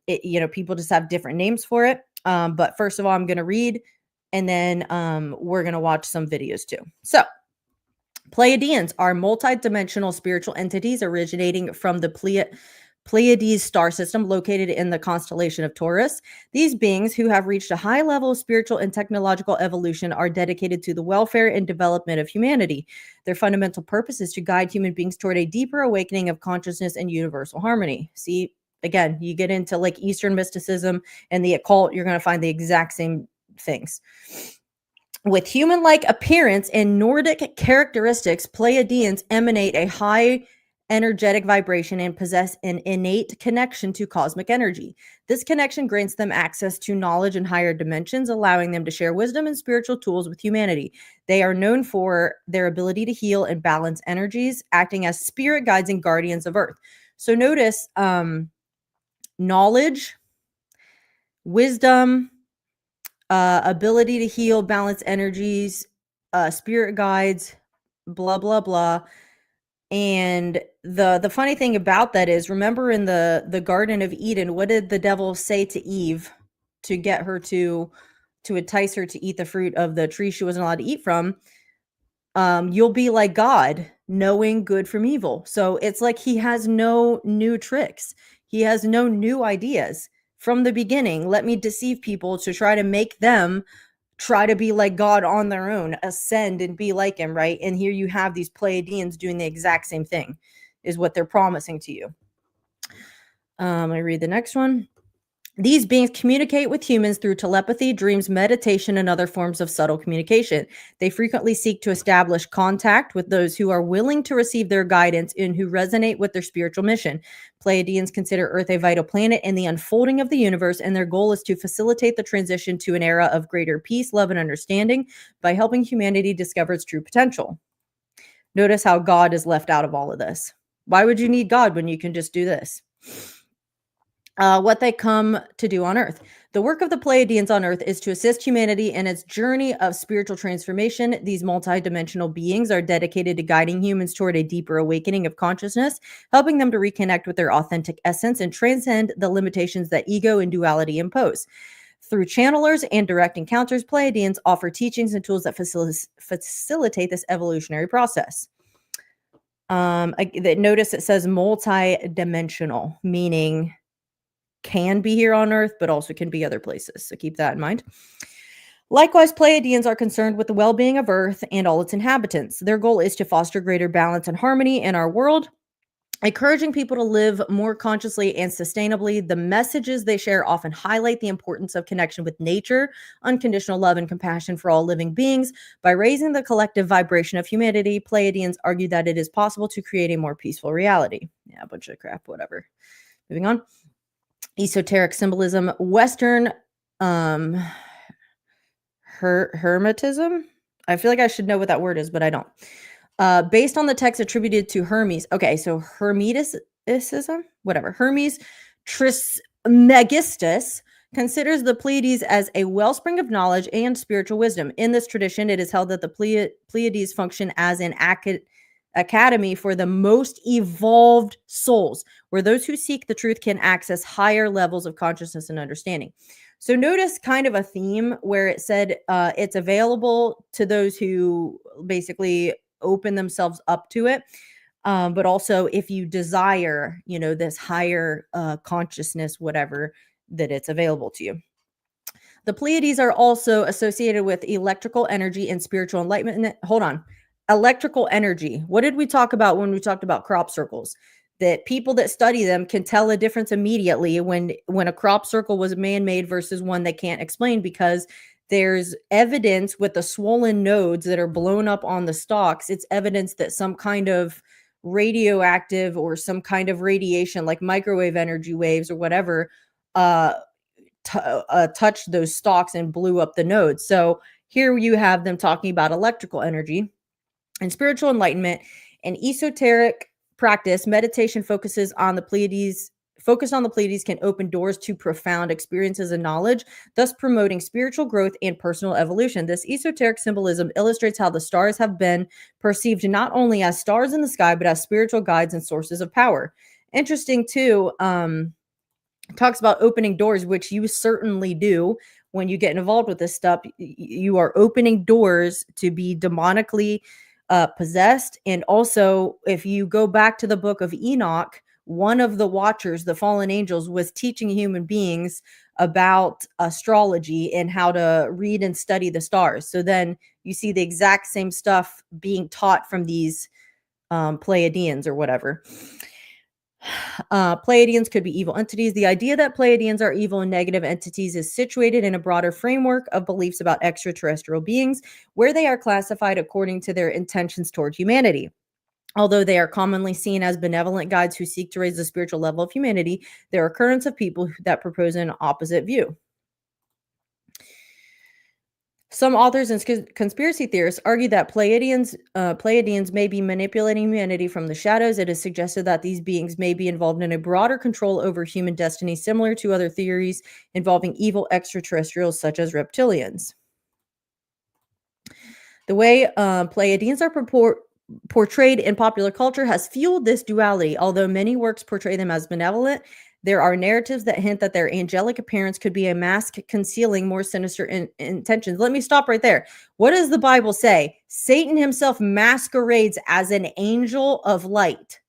Speaker 2: it, you know, people just have different names for it. But first of all, I'm going to read, and then we're going to watch some videos too. So Pleiadians are multidimensional spiritual entities originating from the Pleiades star system located in the constellation of Taurus. These beings, who have reached a high level of spiritual and technological evolution, are dedicated to the welfare and development of humanity. Their fundamental purpose is to guide human beings toward a deeper awakening of consciousness and universal harmony. See, again, you get into like Eastern mysticism and the occult, you're going to find the exact same things. With human-like appearance and Nordic characteristics, Pleiadians emanate a high energetic vibration and possess an innate connection to cosmic energy. This connection grants them access to knowledge in higher dimensions, allowing them to share wisdom and spiritual tools with humanity. They are known for their ability to heal and balance energies, acting as spirit guides and guardians of Earth. So notice knowledge, wisdom, ability to heal, balance energies, spirit guides, blah, blah, blah. And the funny thing about that is, remember in the Garden of Eden, what did the devil say to Eve to get her to entice her to eat the fruit of the tree she wasn't allowed to eat from? You'll be like God, knowing good from evil. So it's like he has no new tricks. He has no new ideas. From the beginning, let me deceive people to try to make them try to be like God on their own, ascend and be like him, right? And here you have these Pleiadians doing the exact same thing, is what they're promising to you. I read the next one. These beings communicate with humans through telepathy, dreams, meditation, and other forms of subtle communication. They frequently seek to establish contact with those who are willing to receive their guidance and who resonate with their spiritual mission. Pleiadians consider Earth a vital planet in the unfolding of the universe, and their goal is to facilitate the transition to an era of greater peace, love, and understanding by helping humanity discover its true potential. Notice how God is left out of all of this. Why would you need God when you can just do this? What they come to do on Earth. The work of the Pleiadians on Earth is to assist humanity in its journey of spiritual transformation. These multidimensional beings are dedicated to guiding humans toward a deeper awakening of consciousness, helping them to reconnect with their authentic essence and transcend the limitations that ego and duality impose. Through channelers and direct encounters, Pleiadians offer teachings and tools that facilitate this evolutionary process. Notice it says multi-dimensional, meaning can be here on Earth, but also can be other places. So keep that in mind. Likewise, Pleiadians are concerned with the well-being of Earth and all its inhabitants. Their goal is to foster greater balance and harmony in our world, encouraging people to live more consciously and sustainably. The messages they share often highlight the importance of connection with nature, unconditional love, and compassion for all living beings. By raising the collective vibration of humanity, Pleiadians argue that it is possible to create a more peaceful reality. Yeah, a bunch of crap, whatever. Moving on. Esoteric symbolism, Western Hermetism. I feel like I should know what that word is, but I don't. Based on the text attributed to Hermes. Okay, so Hermeticism, whatever. Hermes Trismegistus considers the Pleiades as a wellspring of knowledge and spiritual wisdom. In this tradition, it is held that the Pleiades function as an academy for the most evolved souls, where those who seek the truth can access higher levels of consciousness and understanding. So notice kind of a theme where it said it's available to those who basically open themselves up to it. But also if you desire, this higher consciousness, whatever, that it's available to you. The Pleiades are also associated with electrical energy and spiritual enlightenment. Hold on. Electrical energy. What did we talk about when we talked about crop circles? That people that study them can tell a difference immediately when a crop circle was man-made versus one they can't explain, because there's evidence with the swollen nodes that are blown up on the stalks. It's evidence that some kind of radioactive or some kind of radiation, like microwave energy waves or whatever, touched those stalks and blew up the nodes. So here you have them talking about electrical energy and spiritual enlightenment. And esoteric practice, meditation focuses on the Pleiades. Focus on the Pleiades can open doors to profound experiences and knowledge, thus promoting spiritual growth and personal evolution. This esoteric symbolism illustrates how the stars have been perceived not only as stars in the sky, but as spiritual guides and sources of power. Interesting too, talks about opening doors, which you certainly do when you get involved with this stuff. You are opening doors to be demonically possessed. And also, if you go back to the book of Enoch, one of the watchers, the fallen angels, was teaching human beings about astrology and how to read and study the stars. So then you see the exact same stuff being taught from these Pleiadians or whatever. Pleiadians could be evil entities. The idea that Pleiadians are evil and negative entities is situated in a broader framework of beliefs about extraterrestrial beings, where they are classified according to their intentions toward humanity. Although they are commonly seen as benevolent guides who seek to raise the spiritual level of humanity, there are currents of people that propose an opposite view. Some authors and conspiracy theorists argue that Pleiadians may be manipulating humanity from the shadows. It is suggested that these beings may be involved in a broader control over human destiny, similar to other theories involving evil extraterrestrials such as reptilians. The way Pleiadians are portrayed in popular culture has fueled this duality. Although many works portray them as benevolent, there are narratives that hint that their angelic appearance could be a mask concealing more sinister intentions. Let me stop right there. What does the Bible say? Satan himself masquerades as an angel of light.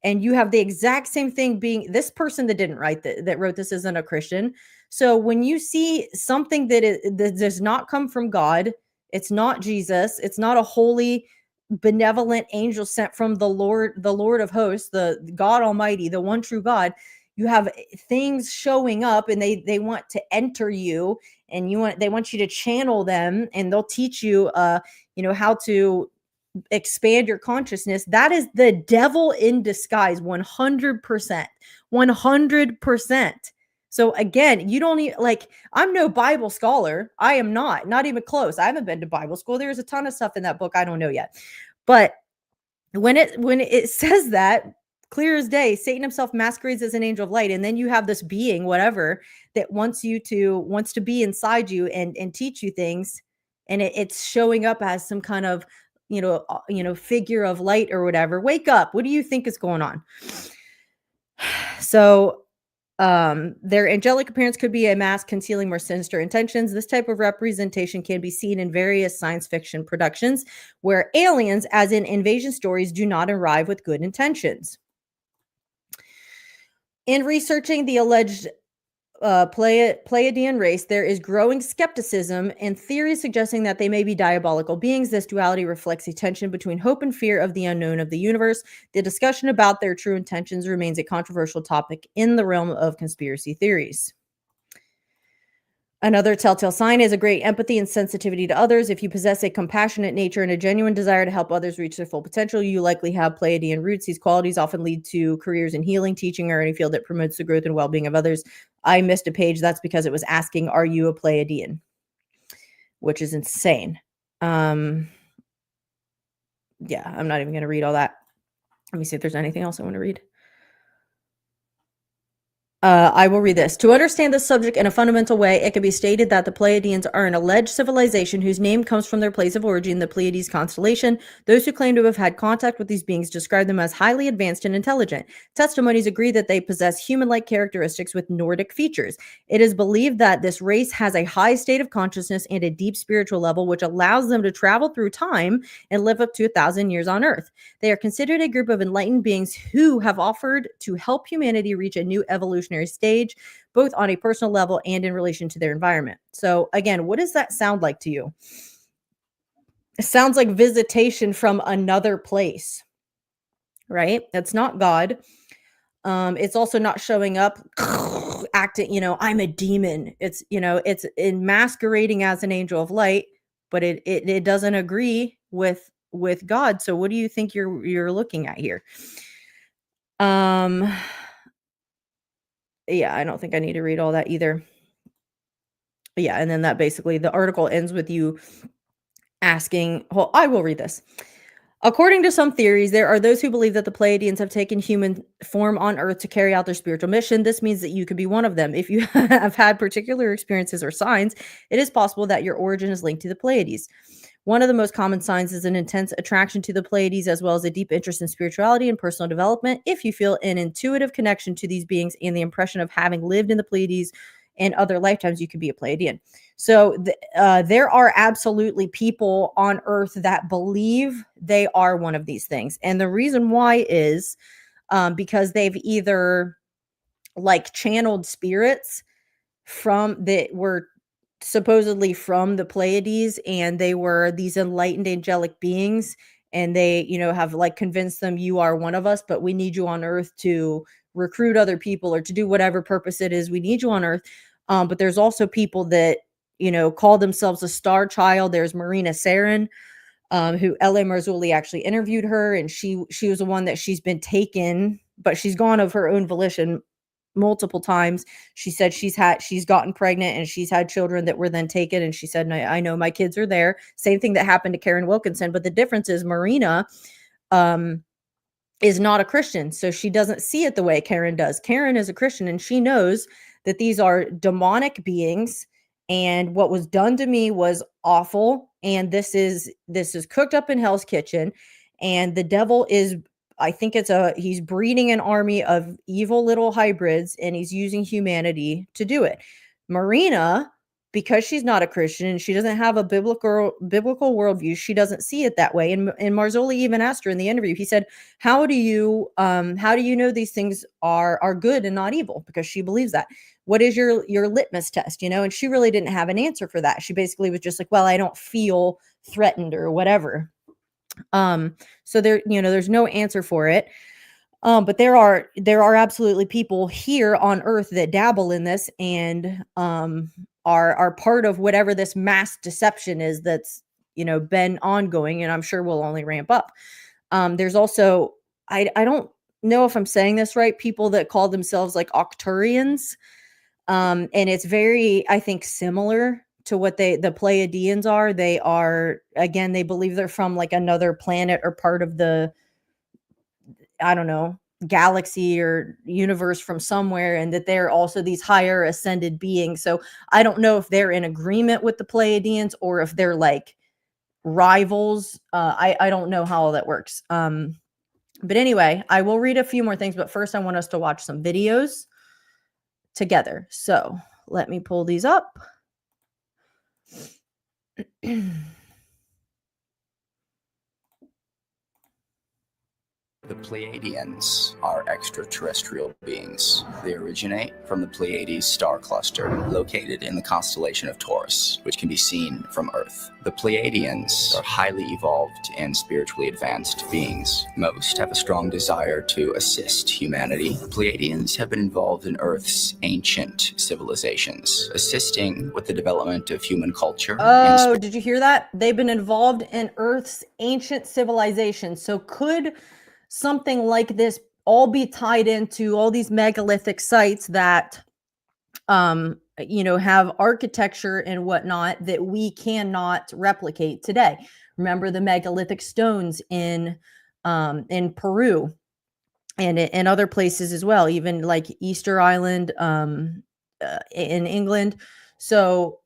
Speaker 2: And you have the exact same thing being, this person that didn't write that wrote this isn't a Christian. So when you see something that does not come from God, it's not Jesus, it's not a holy, benevolent angel sent from the Lord of hosts, the God Almighty, the one true God, you have things showing up and they want to enter you, and they want you to channel them, and they'll teach you how to expand your consciousness. That is the devil in disguise. 100%. So again, you don't need, I'm no Bible scholar. I am not even close. I haven't been to Bible school. There's a ton of stuff in that book I don't know yet. But when it says that, clear as day, Satan himself masquerades as an angel of light, and then you have this being, whatever, that wants to be inside you and teach you things, and it's showing up as some kind of figure of light or whatever. Wake up! What do you think is going on? So Their angelic appearance could be a mask concealing more sinister intentions. This type of representation can be seen in various science fiction productions where aliens, as in invasion stories, do not arrive with good intentions. In researching the alleged Pleiadian race, there is growing skepticism and theories suggesting that they may be diabolical beings. This duality reflects a tension between hope and fear of the unknown of the universe. The discussion about their true intentions remains a controversial topic in the realm of conspiracy theories. Another telltale sign is a great empathy and sensitivity to others. If you possess a compassionate nature and a genuine desire to help others reach their full potential, you likely have Pleiadian roots. These qualities often lead to careers in healing, teaching, or any field that promotes the growth and well-being of others. I missed a page. That's because it was asking, are you a Pleiadian? Which is insane. Yeah, I'm not even going to read all that. Let me see if there's anything else I want to read. I will read this. To understand this subject in a fundamental way, it can be stated that the Pleiadians are an alleged civilization whose name comes from their place of origin, the Pleiades constellation. Those who claim to have had contact with these beings describe them as highly advanced and intelligent. Testimonies agree that they possess human-like characteristics with Nordic features. It is believed that this race has a high state of consciousness and a deep spiritual level, which allows them to travel through time and live up to 1,000 years on Earth. They are considered a group of enlightened beings who have offered to help humanity reach a new evolutionary stage, both on a personal level and in relation to their environment. So again, what does that sound like to you? It sounds like visitation from another place, right? That's not God. It's also not showing up acting, I'm a demon. It's, it's in masquerading as an angel of light, but it doesn't agree with God. So what do you think you're looking at here? Yeah, I don't think I need to read all that either. Yeah, and then that basically the article ends with you asking, well, I will read this. According to some theories, there are those who believe that the Pleiadians have taken human form on Earth to carry out their spiritual mission. This means that you could be one of them. If you have had particular experiences or signs, it is possible that your origin is linked to the Pleiades. One of the most common signs is an intense attraction to the Pleiades, as well as a deep interest in spirituality and personal development. If you feel an intuitive connection to these beings and the impression of having lived in the Pleiades in other lifetimes, you could be a Pleiadian. So there are absolutely people on Earth that believe they are one of these things. And the reason why is because they've either channeled spirits that were supposedly from the Pleiades, and they were these enlightened angelic beings, and they have convinced them, you are one of us, but we need you on Earth to recruit other people or to do whatever purpose it is we need you on Earth. But there's also people that call themselves a star child. There's Marina Sarin, who L.A. Marzulli actually interviewed her, and she was the one that she's been taken, but she's gone of her own volition multiple times. She said she's gotten pregnant and she's had children that were then taken, and she said, I know my kids are there. Same thing that happened to Karen Wilkinson, but the difference is Marina is not a Christian, so she doesn't see it the way Karen does. Karen is a Christian, and she knows that these are demonic beings, and what was done to me was awful, and this is cooked up in Hell's Kitchen, and the devil is, I think he's breeding an army of evil little hybrids, and he's using humanity to do it. Marina, because she's not a Christian and she doesn't have a biblical worldview, she doesn't see it that way. And Marzulli even asked her in the interview, he said, how do you know these things are good and not evil? Because she believes that. What is your litmus test? And she really didn't have an answer for that. She basically was just like, well, I don't feel threatened or whatever. So there's no answer for it. But there are absolutely people here on Earth that dabble in this and are part of whatever this mass deception is that's been ongoing, and I'm sure will only ramp up. There's also, I don't know if I'm saying this right, people that call themselves Octurians, and it's very, I think, similar to what the Pleiadians are. They are, again, they believe they're from another planet or part of the, I don't know, galaxy or universe from somewhere, and that they're also these higher ascended beings. So I don't know if they're in agreement with the Pleiadians or if they're rivals. I don't know how all that works. But anyway, I will read a few more things, but first I want us to watch some videos. together. So let me pull these up.
Speaker 6: The Pleiadians are extraterrestrial beings. They originate from the Pleiades star cluster, located in the constellation of Taurus, which can be seen from Earth. The Pleiadians are highly evolved and spiritually advanced beings. Most have a strong desire to assist humanity. The Pleiadians have been involved in Earth's ancient civilizations, assisting with the development of human culture.
Speaker 2: Oh, did you hear that? They've been involved in Earth's ancient civilization. So could something like this all be tied into all these megalithic sites that have architecture and whatnot that we cannot replicate today? Remember the megalithic stones in Peru and in other places as well, even like Easter Island in England. So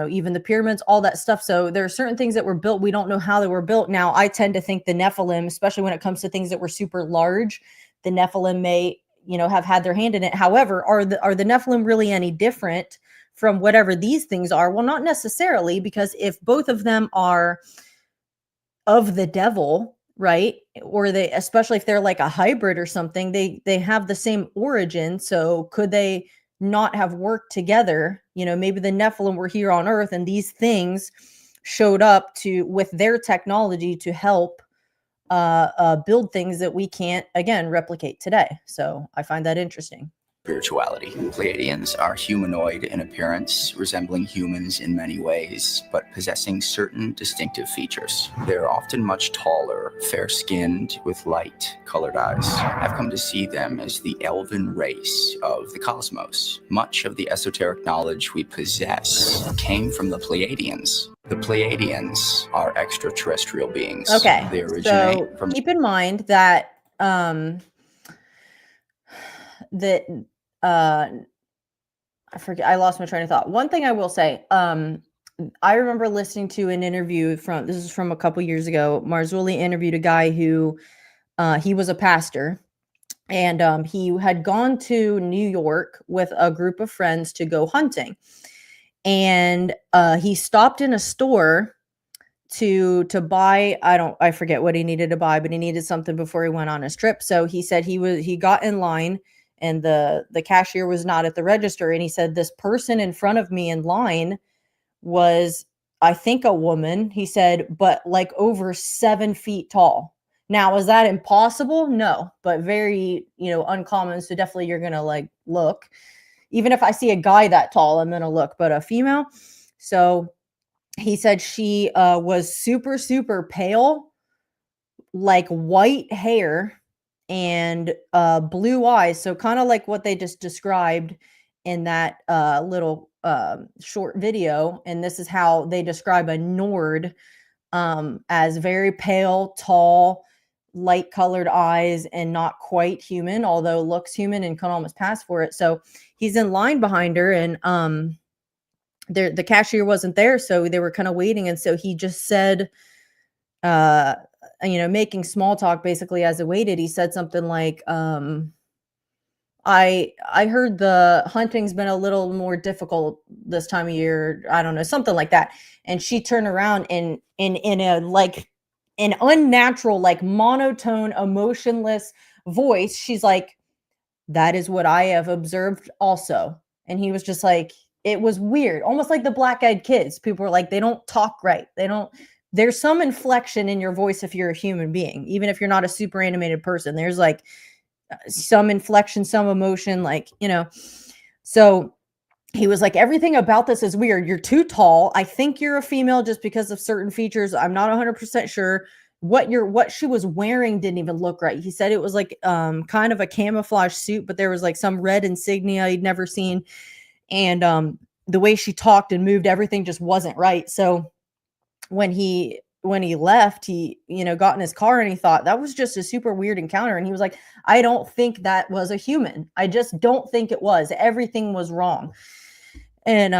Speaker 2: even the pyramids, all that stuff. So there are certain things that were built. We don't know how they were built. Now, I tend to think the Nephilim, especially when it comes to things that were super large, the Nephilim may, have had their hand in it. However, are the Nephilim really any different from whatever these things are? Well, not necessarily, because if both of them are of the devil, right? Or they, especially if they're like a hybrid or something, they have the same origin. So could they not have worked together? Maybe the Nephilim were here on Earth and these things showed up with their technology to help build things that we can't, again, replicate today. So I find that interesting.
Speaker 6: Spirituality. Pleiadians are humanoid in appearance, resembling humans in many ways, but possessing certain distinctive features. They're often much taller, fair-skinned, with light-colored eyes. I've come to see them as the elven race of the cosmos. Much of the esoteric knowledge we possess came from the Pleiadians. The Pleiadians are extraterrestrial beings.
Speaker 2: Okay,
Speaker 6: they originate
Speaker 2: so
Speaker 6: from.
Speaker 2: Keep in mind that I forget, I lost my train of thought. One thing I will say, I remember listening to an interview this is from a couple years ago. Marzulli interviewed a guy who, he was a pastor, and he had gone to New York with a group of friends to go hunting. And he stopped in a store to buy, I forget what he needed to buy, but he needed something before he went on his trip. So he said he got in line, and the cashier was not at the register. And he said, this person in front of me in line was, I think, a woman. He said, but like over 7 feet tall. Now, is that impossible? No, but very, uncommon. So definitely you're going to look. Even if I see a guy that tall, I'm going to look, but a female. So he said she was super, super pale, like white hair, and blue eyes. So kind of like what they just described in that little short video. And this is how they describe a Nord, as very pale, tall, light colored eyes, and not quite human, although looks human and can almost pass for it. So he's in line behind her, and the cashier wasn't there. So they were kind of waiting. And so he just said, making small talk basically as it waited, he said something like, I heard the hunting's been a little more difficult this time of year. I don't know, something like that. And she turned around and in an unnatural, monotone, emotionless voice, she's like, that is what I have observed also. And he was just like, it was weird, almost like the Black-Eyed Kids. People were like, they don't talk right. There's some inflection in your voice if you're a human being, even if you're not a super animated person. There's some inflection, some emotion, So he was like, everything about this is weird. You're too tall. I think you're a female just because of certain features. I'm not 100% sure. What she was wearing didn't even look right. He said it was kind of a camouflage suit, but there was some red insignia he'd never seen. And the way she talked and moved, everything just wasn't right. So when he left, he, got in his car, and he thought that was just a super weird encounter. And he was like, I don't think that was a human. I just don't think it was. Everything was wrong. And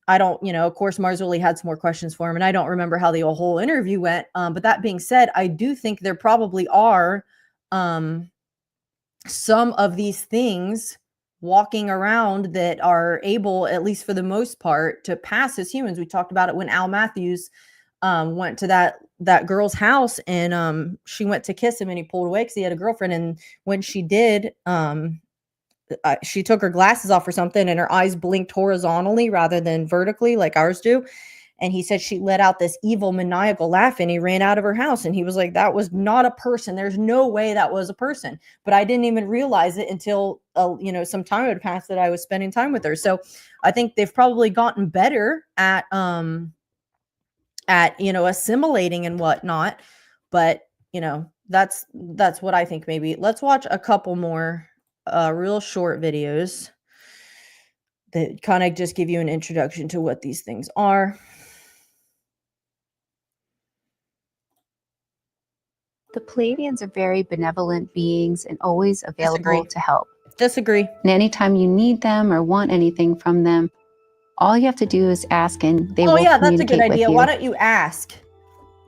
Speaker 2: I don't, of course, Marzulli had some more questions for him, and I don't remember how the whole interview went. But that being said, I do think there probably are some of these things walking around that are able, at least for the most part, to pass as humans. We talked about it when Al Matthews went to that girl's house, and she went to kiss him and he pulled away because he had a girlfriend. And when she did, she took her glasses off or something, and her eyes blinked horizontally rather than vertically like ours do. And he said she let out this evil maniacal laugh, and he ran out of her house. And he was like, that was not a person. There's no way that was a person. But I didn't even realize it until, some time had passed that I was spending time with her. So I think they've probably gotten better at assimilating and whatnot. But, that's what I think. Maybe let's watch a couple more real short videos that kind of just give you an introduction to what these things are.
Speaker 7: The Pleiadians are very benevolent beings and always available
Speaker 2: Disagree.
Speaker 7: to help.
Speaker 2: Disagree.
Speaker 7: And anytime you need them or want anything from them, all you have to do is ask and they will
Speaker 2: that's a good
Speaker 7: communicate with
Speaker 2: idea.
Speaker 7: you.
Speaker 2: Why don't you ask?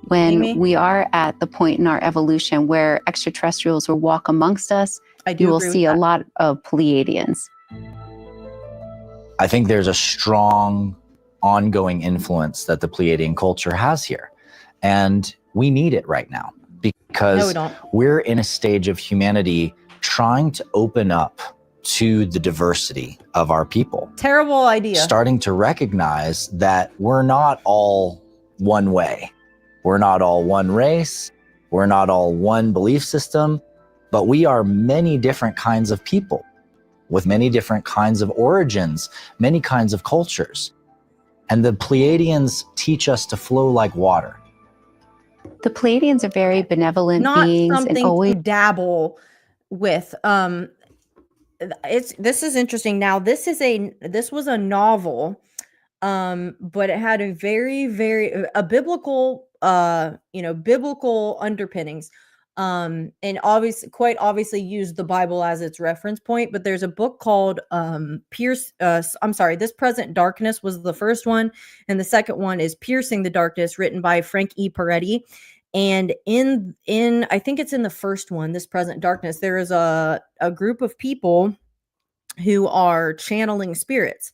Speaker 7: When
Speaker 2: Amy?
Speaker 7: we are at the point in our evolution where extraterrestrials will walk amongst us, you will see a lot of Pleiadians.
Speaker 6: I think there's a strong ongoing influence that the Pleiadian culture has here. And we need it right now because
Speaker 2: No, we don't.
Speaker 6: we're in a stage of humanity trying to open up to the diversity of our people.
Speaker 2: Terrible idea.
Speaker 6: Starting to recognize that we're not all one way. We're not all one race. We're not all one belief system, but we are many different kinds of people with many different kinds of origins, many kinds of cultures. And the Pleiadians teach us to flow like water.
Speaker 7: The Pleiadians are very benevolent
Speaker 2: Not
Speaker 7: beings and
Speaker 2: something
Speaker 7: always
Speaker 2: to dabble with. This is interesting. Now, this was a novel, but it had a very, very biblical, biblical underpinnings. And quite obviously used the Bible as its reference point. But there's a book called This Present Darkness was the first one, and the second one is Piercing the Darkness, written by Frank E. Peretti. And in I think it's in the first one, This Present Darkness, there is a group of people who are channeling spirits,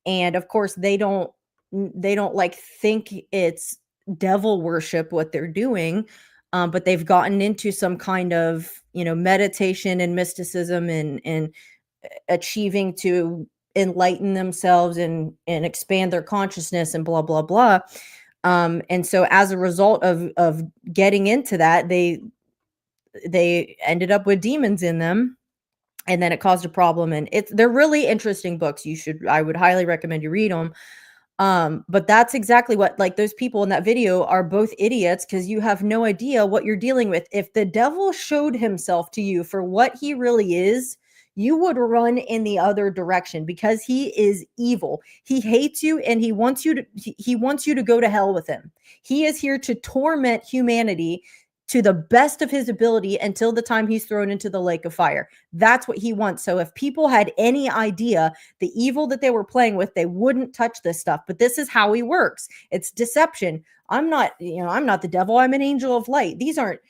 Speaker 2: and of course they don't like think it's devil worship what they're doing. But they've gotten into some kind of, meditation and mysticism and achieving to enlighten themselves and expand their consciousness and blah, blah, blah. And so as a result of getting into that, they ended up with demons in them, and then it caused a problem. And they're really interesting books. I would highly recommend you read them. But that's exactly what, like, those people in that video are both idiots, because you have no idea what you're dealing with. If the devil showed himself to you for what he really is, you would run in the other direction, because he is evil. He hates you, and he wants you to go to hell with him. He is here to torment humanity to the best of his ability until the time he's thrown into the lake of fire. That's what he wants. So if people had any idea the evil that they were playing with, they wouldn't touch this stuff. But this is how he works. It's deception. I'm not the devil. I'm an angel of light. These aren't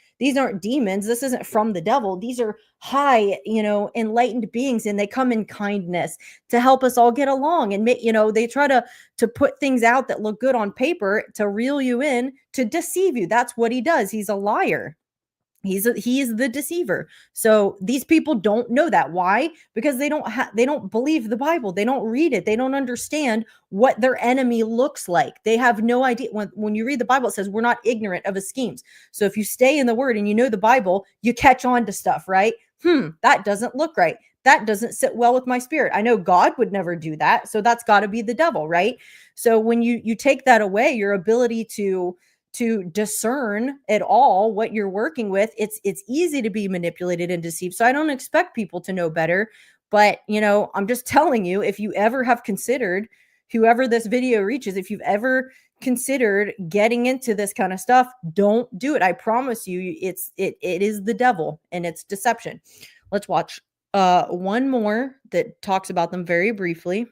Speaker 2: demons. This isn't from the devil. These are high, enlightened beings, and they come in kindness to help us all get along. And they try to put things out that look good on paper to reel you in, to deceive you. That's what he does. He's a liar. He is the deceiver. So these people don't know that. Why? Because they don't believe the Bible. They don't read it. They don't understand what their enemy looks like. They have no idea. When you read the Bible, it says we're not ignorant of his schemes. So if you stay in the word and you know the Bible, you catch on to stuff, right? That doesn't look right. That doesn't sit well with my spirit. I know God would never do that. So that's got to be the devil, right? So when you take that away, your ability to discern at all what you're working with, it's easy to be manipulated and deceived. So I don't expect people to know better, but I'm just telling you, if you ever have considered, whoever this video reaches, if you've ever considered getting into this kind of stuff, don't do it. I promise you, it is the devil and it's deception. Let's watch one more that talks about them very briefly.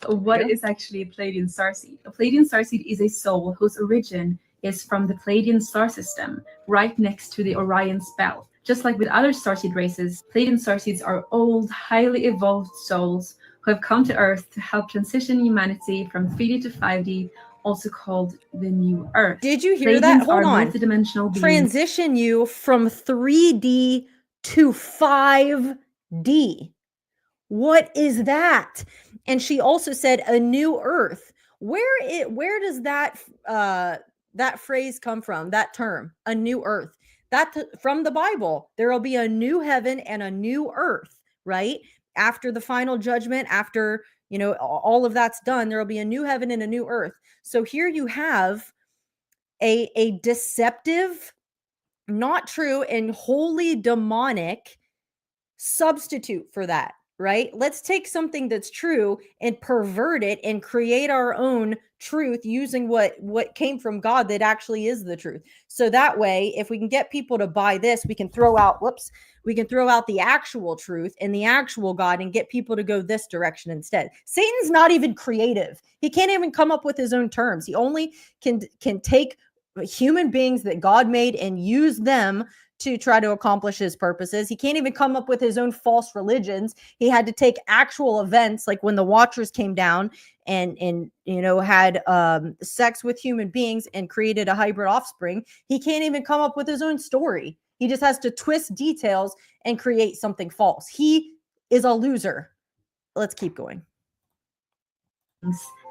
Speaker 8: What is actually a Pleiadian starseed? A Pleiadian starseed is a soul whose origin is from the Pleiadian star system, right next to the Orion's belt. Just like with other starseed races, Pleiadian starseeds are old, highly evolved souls who have come to Earth to help transition humanity from 3D to 5D, also called the New Earth.
Speaker 2: Did you hear that? Hold on.
Speaker 8: Multidimensional beings.
Speaker 2: Transition you from 3D to 5D. What is that? And she also said a new Earth. Where does that that phrase come from? That term, a new Earth. That from the Bible. There will be a new heaven and a new earth, right? After the final judgment, after, you know, all of that's done, there will be a new heaven and a new earth. So here you have a deceptive, not true, and wholly demonic substitute for that, right? Let's take something that's true and pervert it and create our own truth using what came from God that actually is the truth. So that way, if we can get people to buy this, we can throw out the actual truth and the actual God and get people to go this direction instead. Satan's not even creative. He can't even come up with his own terms. He only can take human beings that God made and use them to try to accomplish his purposes. He can't even come up with his own false religions. He had to take actual events like when the Watchers came down and you know had sex with human beings and created a hybrid offspring. He can't even come up with his own story. He just has to twist details and create something false. He is a loser. Let's keep going.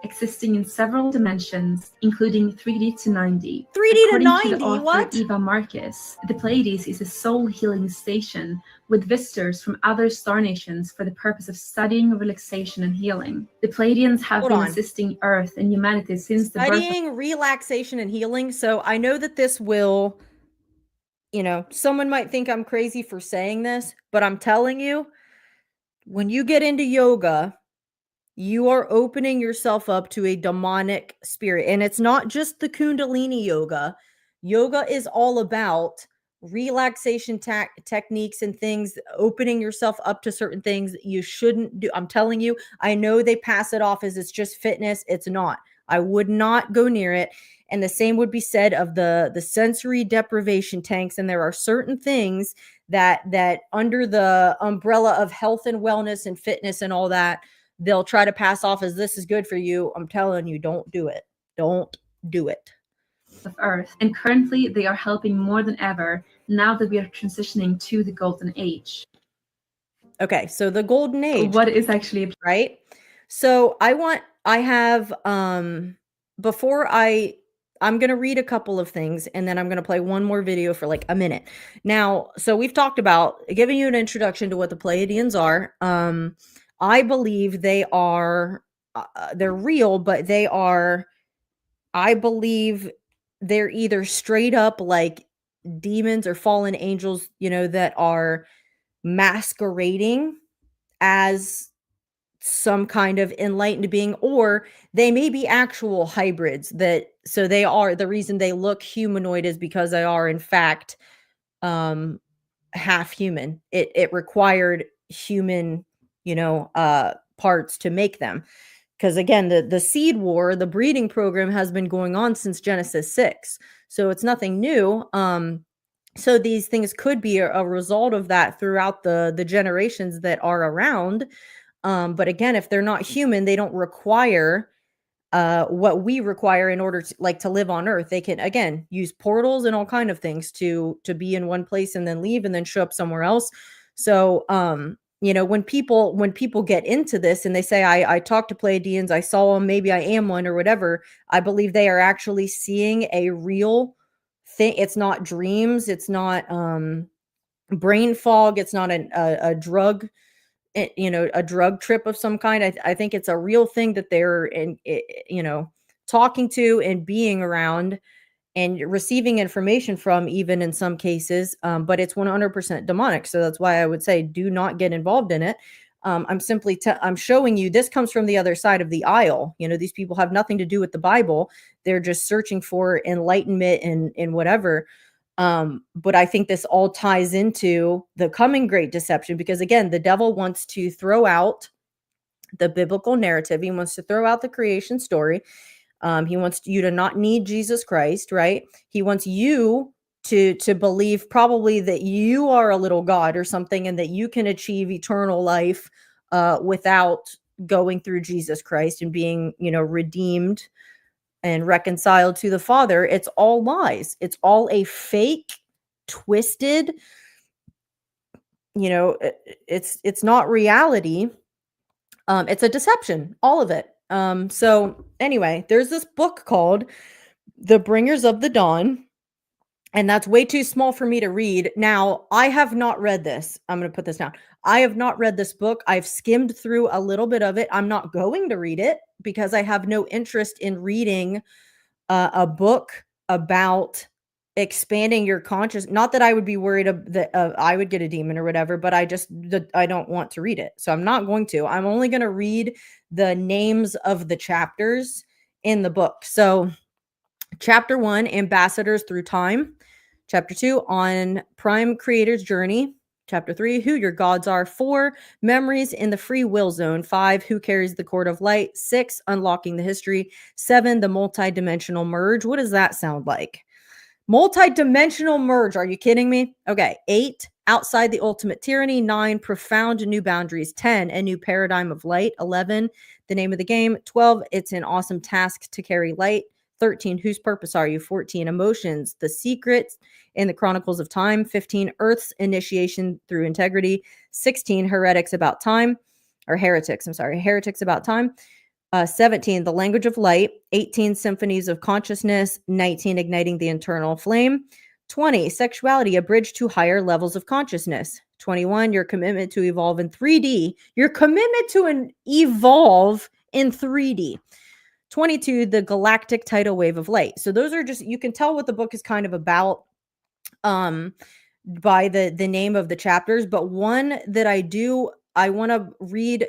Speaker 8: Existing in several dimensions, including 3D to 9D.
Speaker 2: 3D to
Speaker 8: According
Speaker 2: 9D,
Speaker 8: to the author
Speaker 2: what?
Speaker 8: Eva Marcus, the Pleiades is a soul healing station with visitors from other star nations for the purpose of studying, relaxation, and healing. The Pleiadians have been assisting Earth and humanity since the birth of
Speaker 2: studying, relaxation, and healing. So I know that this will, you know, someone might think I'm crazy for saying this, but I'm telling you, when you get into yoga, you are opening yourself up to a demonic spirit. And it's not just the Kundalini yoga. Yoga is all about relaxation techniques and things, opening yourself up to certain things you shouldn't do. I'm telling you, I know they pass it off as it's just fitness. It's not. I would not go near it. And the same would be said of the sensory deprivation tanks. And there are certain things that under the umbrella of health and wellness and fitness and all that, they'll try to pass off as this is good for you. I'm telling you, don't do it. Don't do it.
Speaker 8: Of Earth, and currently they are helping more than ever now that we are transitioning to the golden age.
Speaker 2: Okay, so the golden age.
Speaker 8: What is actually
Speaker 2: right? So I'm going to read a couple of things and then I'm going to play one more video for like a minute. Now, so we've talked about giving you an introduction to what the Pleiadians are. I believe they are, they're real, but I believe they're either straight up like demons or fallen angels, you know, that are masquerading as some kind of enlightened being, or they may be actual hybrids so they are, the reason they look humanoid is because they are in fact half human. It required human, you know, parts to make them. Because again, the seed war, the breeding program has been going on since Genesis 6. So it's nothing new. So these things could be a result of that throughout the generations that are around. But again, if they're not human, they don't require what we require in order to live on Earth. They can, again, use portals and all kind of things to be in one place and then leave and then show up somewhere else. So, you know, when people get into this and they say, I talked to Pleiadians, I saw them, maybe I am one or whatever, I believe they are actually seeing a real thing. It's not dreams. It's not brain fog. It's not a drug, you know, a drug trip of some kind. I think it's a real thing that they're you know, talking to and being around and receiving information from, even in some cases, but it's 100% demonic. So that's why I would say do not get involved in it. I'm simply I'm showing you this comes from the other side of the aisle. You know, these people have nothing to do with the Bible. They're just searching for enlightenment and whatever. But I think this all ties into the coming great deception, because again, the devil wants to throw out the biblical narrative. He wants to throw out the creation story. He wants you to not need Jesus Christ, right? He wants you to believe probably that you are a little God or something, and that you can achieve eternal life without going through Jesus Christ and being, redeemed and reconciled to the Father. It's all lies. It's all a fake, twisted, it's not reality. It's a deception, all of it. So anyway, there's this book called The Bringers of the Dawn, and that's way too small for me to read. Now, I have not read this. I'm going to put this down. I have not read this book. I've skimmed through a little bit of it. I'm not going to read it because I have no interest in reading a book about expanding your conscious. Not that I would be worried that I would get a demon or whatever, but I don't want to read it. So I'm not going to. I'm only going to read the names of the chapters in the book. So Chapter 1, Ambassadors Through Time. Chapter 2, On Prime Creator's Journey. Chapter 3, Who Your Gods Are. 4, Memories in the Free Will Zone. 5, Who Carries the Cord of Light. 6, Unlocking the History. 7, The Multidimensional Merge. What does that sound like? Multidimensional merge. Are you kidding me? Okay. 8, Outside the Ultimate Tyranny. 9, Profound New Boundaries. 10, A New Paradigm of Light. 11, The Name of the Game. 12, It's an Awesome Task to Carry Light. 13, Whose Purpose Are You? 14, Emotions, The Secrets in the Chronicles of Time. 15, Earth's Initiation Through Integrity. 16, Heretics About Time. Heretics About Time. 17, The Language of Light. 18, Symphonies of Consciousness. 19, Igniting the Internal Flame. 20, Sexuality, A Bridge to Higher Levels of Consciousness. 21, Your Commitment to Evolve in 3D. Your commitment to evolve in 3D. 22, The Galactic Tidal Wave of Light. So those are just, you can tell what the book is kind of about by the name of the chapters. But one that I want to read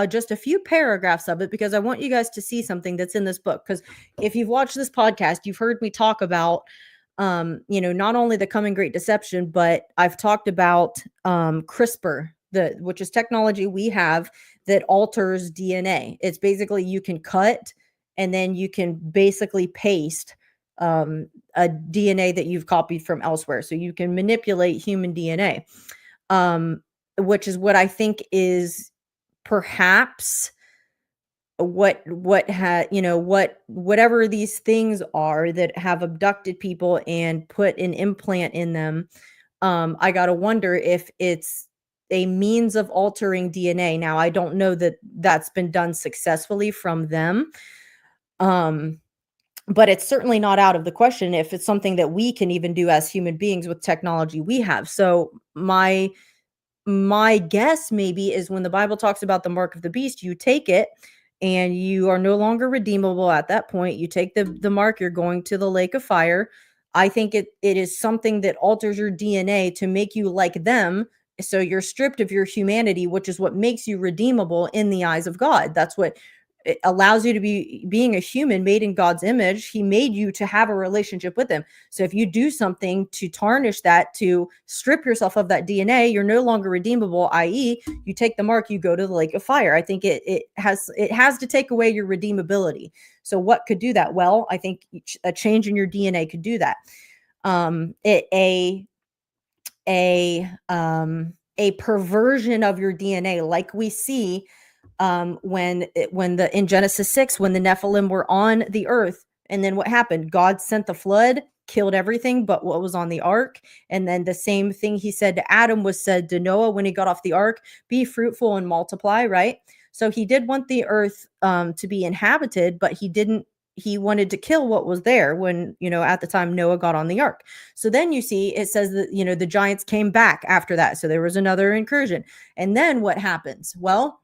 Speaker 2: just a few paragraphs of it, because I want you guys to see something that's in this book. Because if you've watched this podcast, you've heard me talk about, not only the coming great deception, but I've talked about CRISPR, which is technology we have that alters DNA. It's basically, you can cut and then you can basically paste a DNA that you've copied from elsewhere. So you can manipulate human DNA, which is what I think is perhaps whatever these things are that have abducted people and put an implant in them. I got to wonder if it's a means of altering DNA. Now, I don't know that that's been done successfully from them. But it's certainly not out of the question if it's something that we can even do as human beings with technology we have. So my guess maybe is when the Bible talks about the mark of the beast, you take it and you are no longer redeemable at that point. You take the mark, you're going to the lake of fire. I think it is something that alters your DNA to make you like them. So you're stripped of your humanity, which is what makes you redeemable in the eyes of God. That's what it allows you to be. Being a human made in God's image, he made you to have a relationship with him. So if you do something to tarnish that, to strip yourself of that DNA, you're no longer redeemable, i.e. you take the mark, you go to the lake of fire. I think it has to take away your redeemability. So what could do that? Well, I think a change in your DNA could do that. A perversion of your DNA, like we see in Genesis 6, when the Nephilim were on the earth, and then what happened? God sent the flood, killed everything but what was on the ark. And then the same thing he said to Adam was said to Noah when he got off the ark: be fruitful and multiply, right? So he did want the earth to be inhabited, but he wanted to kill what was there when, at the time Noah got on the ark. So then you see, it says that, the giants came back after that. So there was another incursion. And then what happens? Well,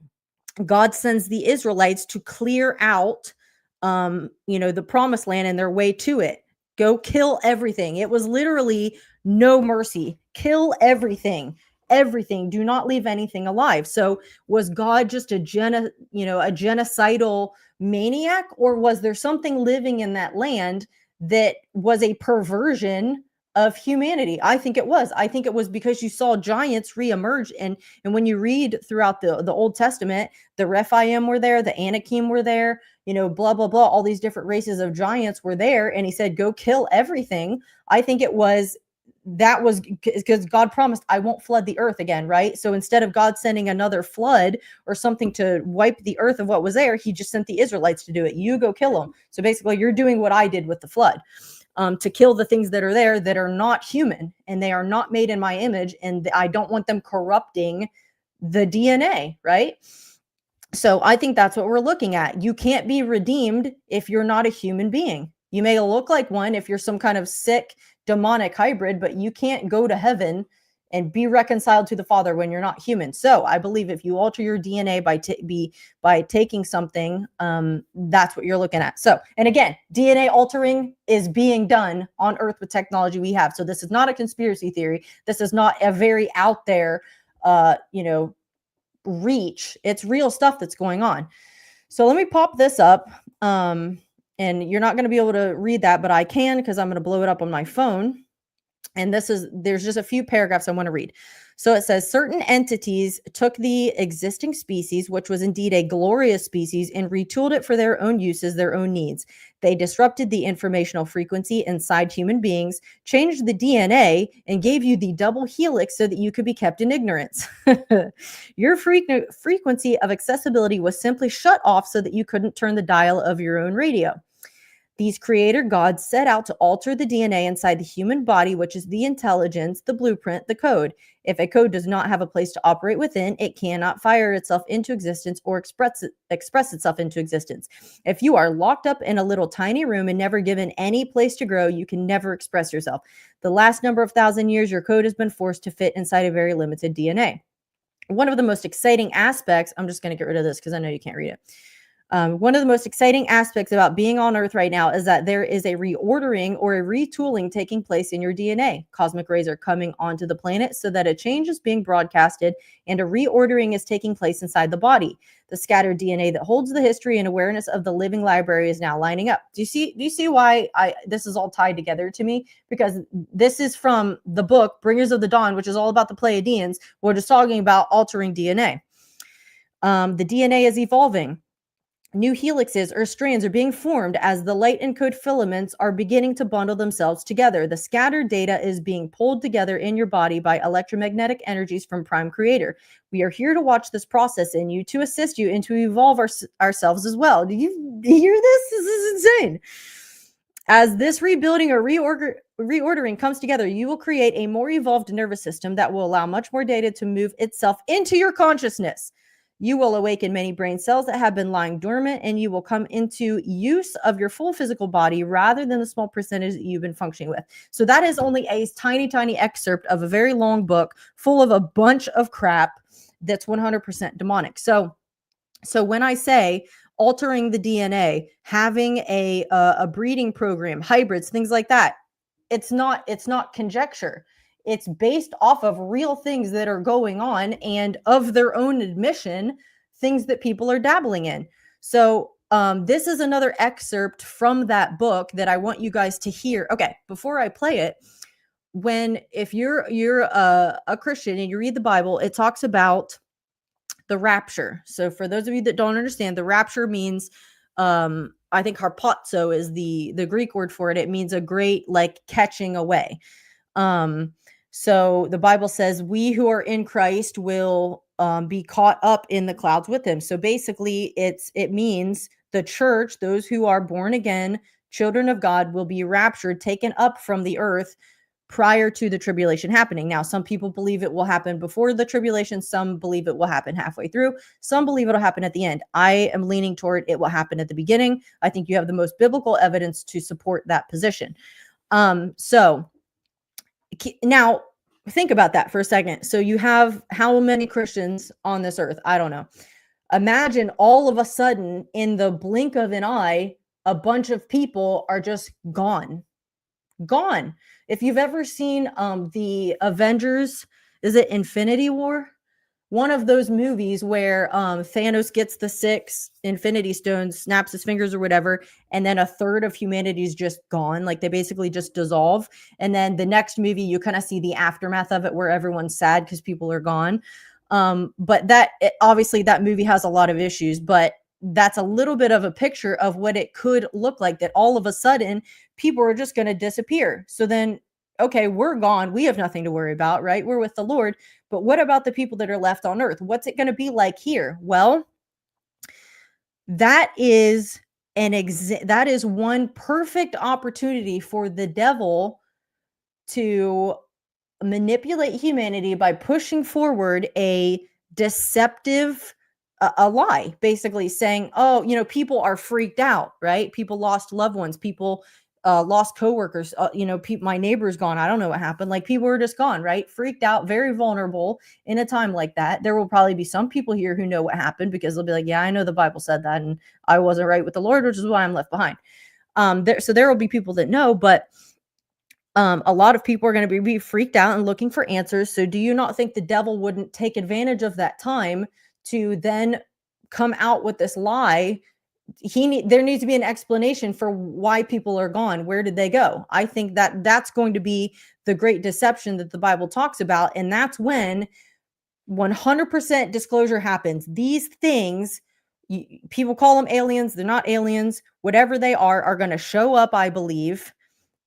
Speaker 2: God sends the Israelites to clear out, the promised land and their way to it. Go kill everything. It was literally no mercy. Kill everything. Everything. Do not leave anything alive. So was God just a genocidal maniac, or was there something living in that land that was a perversion of humanity. I think it was. I think it was because you saw giants reemerge, and when you read throughout the Old Testament, the Rephaim were there, the Anakim were there, blah blah blah. All these different races of giants were there, and he said, "Go kill everything." I think it was because God promised, "I won't flood the earth again," right? So instead of God sending another flood or something to wipe the earth of what was there, he just sent the Israelites to do it. You go kill them. So basically, you're doing what I did with the flood. To kill the things that are there that are not human, and they are not made in my image, and I don't want them corrupting the DNA, right? So I think that's what we're looking at. You can't be redeemed if you're not a human being. You may look like one if you're some kind of sick demonic hybrid, but you can't go to heaven and be reconciled to the Father when you're not human. So I believe if you alter your DNA by taking something, that's what you're looking at. So, and again, DNA altering is being done on Earth with technology we have. So this is not a conspiracy theory. This is not a very out there, reach. It's real stuff that's going on. So let me pop this up. And you're not going to be able to read that, but I can, because I'm going to blow it up on my phone. And there's just a few paragraphs I want to read. So it says, certain entities took the existing species, which was indeed a glorious species, and retooled it for their own uses, their own needs. They disrupted the informational frequency inside human beings, changed the DNA, and gave you the double helix so that you could be kept in ignorance. Your frequency of accessibility was simply shut off so that you couldn't turn the dial of your own radio. These creator gods set out to alter the DNA inside the human body, which is the intelligence, the blueprint, the code. If a code does not have a place to operate within, it cannot fire itself into existence or express itself into existence. If you are locked up in a little tiny room and never given any place to grow, you can never express yourself. The last number of 1,000 years, your code has been forced to fit inside a very limited DNA. One of the most exciting aspects, I'm just going to get rid of this because I know you can't read it. One of the most exciting aspects about being on Earth right now is that there is a reordering or a retooling taking place in your DNA. Cosmic rays are coming onto the planet so that a change is being broadcasted and a reordering is taking place inside the body. The scattered DNA that holds the history and awareness of the living library is now lining up. Do you see why this is all tied together to me? Because this is from the book Bringers of the Dawn, which is all about the Pleiadians. We're just talking about altering DNA. The DNA is evolving. New helixes or strands are being formed as the light encode filaments are beginning to bundle themselves together. The scattered data is being pulled together in your body by electromagnetic energies from Prime Creator. We are here to watch this process in you, to assist you, and to evolve ourselves as well. Do you hear this? This is insane. As this rebuilding or reordering comes together, you will create a more evolved nervous system that will allow much more data to move itself into your consciousness. You will awaken many brain cells that have been lying dormant, and you will come into use of your full physical body rather than the small percentage that you've been functioning with. So that is only a tiny, tiny excerpt of a very long book full of a bunch of crap that's 100% demonic. So when I say altering the DNA, having a breeding program, hybrids, things like that, it's not conjecture. It's based off of real things that are going on and of their own admission, things that people are dabbling in. So this is another excerpt from that book that I want you guys to hear. Okay, before I play it, if you're a Christian and you read the Bible, it talks about the rapture. So for those of you that don't understand, the rapture means, I think harpazo is the Greek word for it. It means a great, like, catching away. So the Bible says we who are in Christ will be caught up in the clouds with him. So basically it means the church, those who are born again, children of God, will be raptured, taken up from the earth prior to the tribulation happening. Now, some people believe it will happen before the tribulation. Some believe it will happen halfway through. Some believe it'll happen at the end. I am leaning toward it will happen at the beginning. I think you have the most biblical evidence to support that position. So now think about that for a second. So you have how many Christians on this earth? I don't know. Imagine all of a sudden, in the blink of an eye, a bunch of people are just gone. If you've ever seen the Avengers, is it Infinity War? one of those movies where Thanos gets the 6 Infinity Stones, snaps his fingers or whatever, and then a third of humanity is just gone. Like they basically just dissolve. And then the next movie, you kind of see the aftermath of it where everyone's sad because people are gone. But obviously that movie has a lot of issues, but that's a little bit of a picture of what it could look like, that all of a sudden people are just going to disappear. So then, okay, we're gone. We have nothing to worry about, right? We're with the Lord. But what about the people that are left on earth? What's it going to be like here? Well, that is one perfect opportunity for the devil to manipulate humanity by pushing forward a deceptive a lie, basically saying, oh, people are freaked out, right? People lost loved ones, people lost coworkers, my neighbor's gone, I don't know what happened. Like people are just gone, right? Freaked out, very vulnerable in a time like that. There will probably be some people here who know what happened, because they'll be like, yeah, I know the Bible said that, and I wasn't right with the Lord, which is why I'm left behind. So there will be people that know, but a lot of people are going to be freaked out and looking for answers. So do you not think the devil wouldn't take advantage of that time to then come out with this lie? There needs to be an explanation for why people are gone. Where did they go? I think that's going to be the great deception that the Bible talks about. And that's when 100% disclosure happens. These things, people call them aliens. They're not aliens. Whatever they are going to show up, I believe.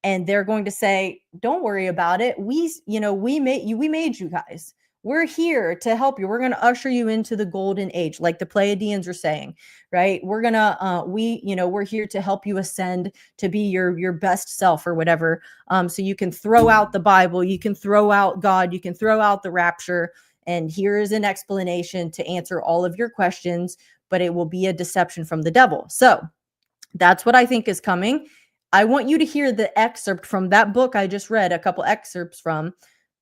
Speaker 2: And they're going to say, don't worry about it. We made you guys. We're here to help you. We're going to usher you into the golden age, like the Pleiadians are saying, right? We're going to, we're here to help you ascend to be your best self or whatever. So you can throw out the Bible, you can throw out God, you can throw out the rapture. And here is an explanation to answer all of your questions, but it will be a deception from the devil. So that's what I think is coming. I want you to hear the excerpt from that book I just read, a couple excerpts from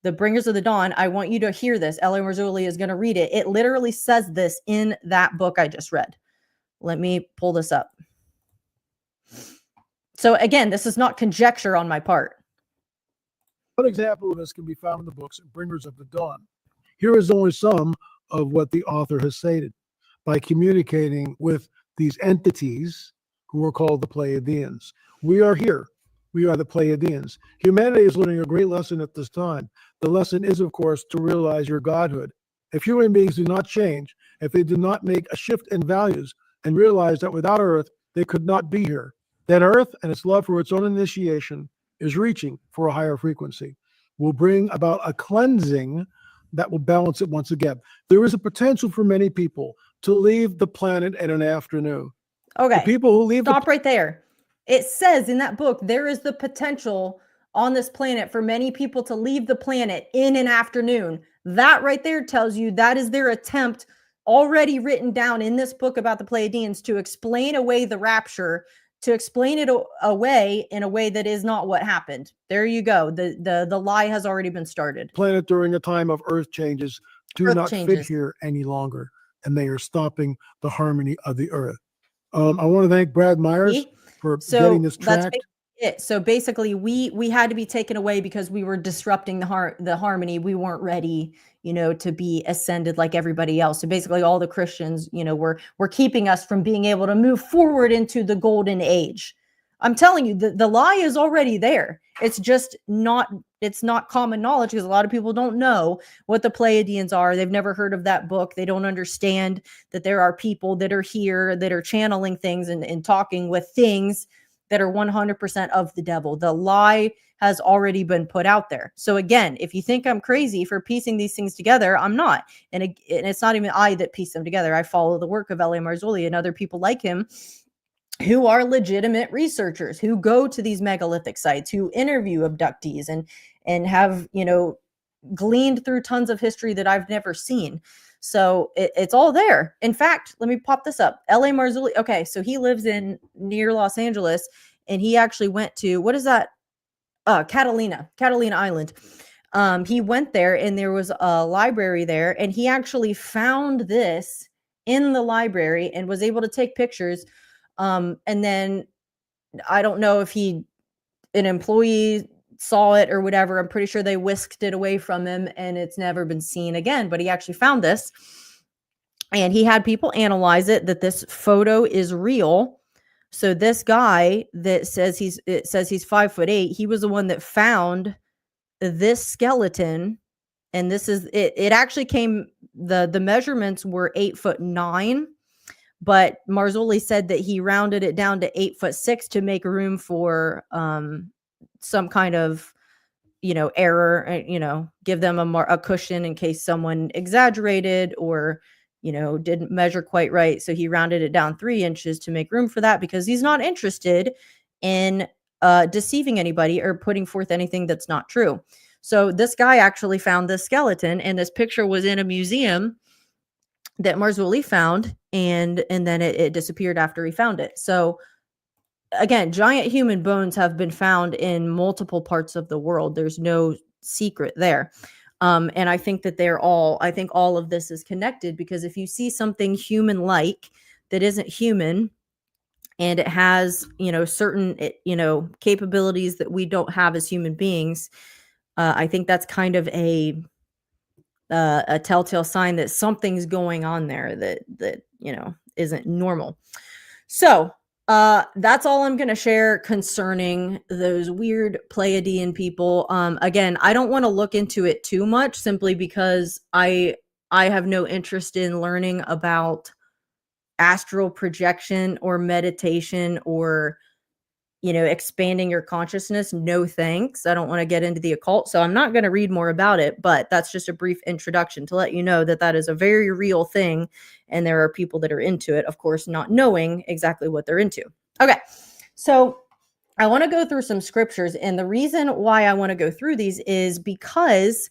Speaker 2: The Bringers of the Dawn. I want you to hear this. L.A. Marzulli is going to read it. It literally says this in that book I just read. Let me pull this up. So again, this is not conjecture on my part.
Speaker 3: One example of this can be found in the books Bringers of the Dawn. Here is only some of what the author has stated. By communicating with these entities who are called the Pleiadians. We are here. We are the Pleiadians. Humanity is learning a great lesson at this time. The lesson is, of course, to realize your godhood. If human beings do not change, if they do not make a shift in values and realize that without Earth, they could not be here, that Earth and its love for its own initiation is reaching for a higher frequency, will bring about a cleansing that will balance it once again. There is a potential for many people to leave the planet in an afternoon.
Speaker 2: Okay.
Speaker 3: The people who leave
Speaker 2: Stop right there. It says in that book, there is the potential on this planet for many people to leave the planet in an afternoon. That right there tells you that is their attempt, already written down in this book about the Pleiadians, to explain away the rapture, to explain it away in a way that is not what happened. There you go. The lie has already been started.
Speaker 3: Planet during a time of Earth changes do not fit here any longer, and they are stopping the harmony of the Earth. I want to thank Brad Myers for getting this tracked.
Speaker 2: It. So basically, we had to be taken away because we were disrupting the harmony. We weren't ready, to be ascended like everybody else. So basically, all the Christians, were keeping us from being able to move forward into the golden age. I'm telling you, the lie is already there. It's just not common knowledge because a lot of people don't know what the Pleiadians are. They've never heard of that book. They don't understand that there are people that are here that are channeling things and talking with things that are 100% of the devil. The lie has already been put out there. So again, if you think I'm crazy for piecing these things together, I'm not. And it's not even I that piece them together. I follow the work of L.A. Marzulli and other people like him who are legitimate researchers, who go to these megalithic sites, who interview abductees and have, gleaned through tons of history that I've never seen. So it's all there. In fact, let me pop this up. L.A. Marzulli. Okay, so he lives near Los Angeles, and he actually went to, what is that? Catalina Island. He went there, and there was a library there, and he actually found this in the library and was able to take pictures. And then I don't know if an employee saw it or whatever. I'm pretty sure they whisked it away from him and it's never been seen again. But he actually found this, and he had people analyze it, that this photo is real. So this guy that says he's 5'8", he was the one that found this skeleton. And this is it. It actually came, the measurements were 8'9", but Marzulli said that he rounded it down to 8'6" to make room for some kind of, error, give them a cushion in case someone exaggerated or, didn't measure quite right. So he rounded it down 3 inches to make room for that, because he's not interested in deceiving anybody or putting forth anything that's not true. So this guy actually found this skeleton, and this picture was in a museum that Marzulli found, and then it disappeared after he found it. So again, giant human bones have been found in multiple parts of the world. There's no secret there. And I think that I think all of this is connected, because if you see something human-like that isn't human, and it has, certain, capabilities that we don't have as human beings, I think that's kind of a telltale sign that something's going on there that isn't normal. So that's all I'm going to share concerning those weird Pleiadian people. Again, I don't want to look into it too much, simply because I have no interest in learning about astral projection or meditation or expanding your consciousness. No thanks. I don't want to get into the occult, so I'm not going to read more about it, but that's just a brief introduction to let you know that that is a very real thing, and there are people that are into it, of course, not knowing exactly what they're into. Okay, so I want to go through some scriptures, and the reason why I want to go through these is because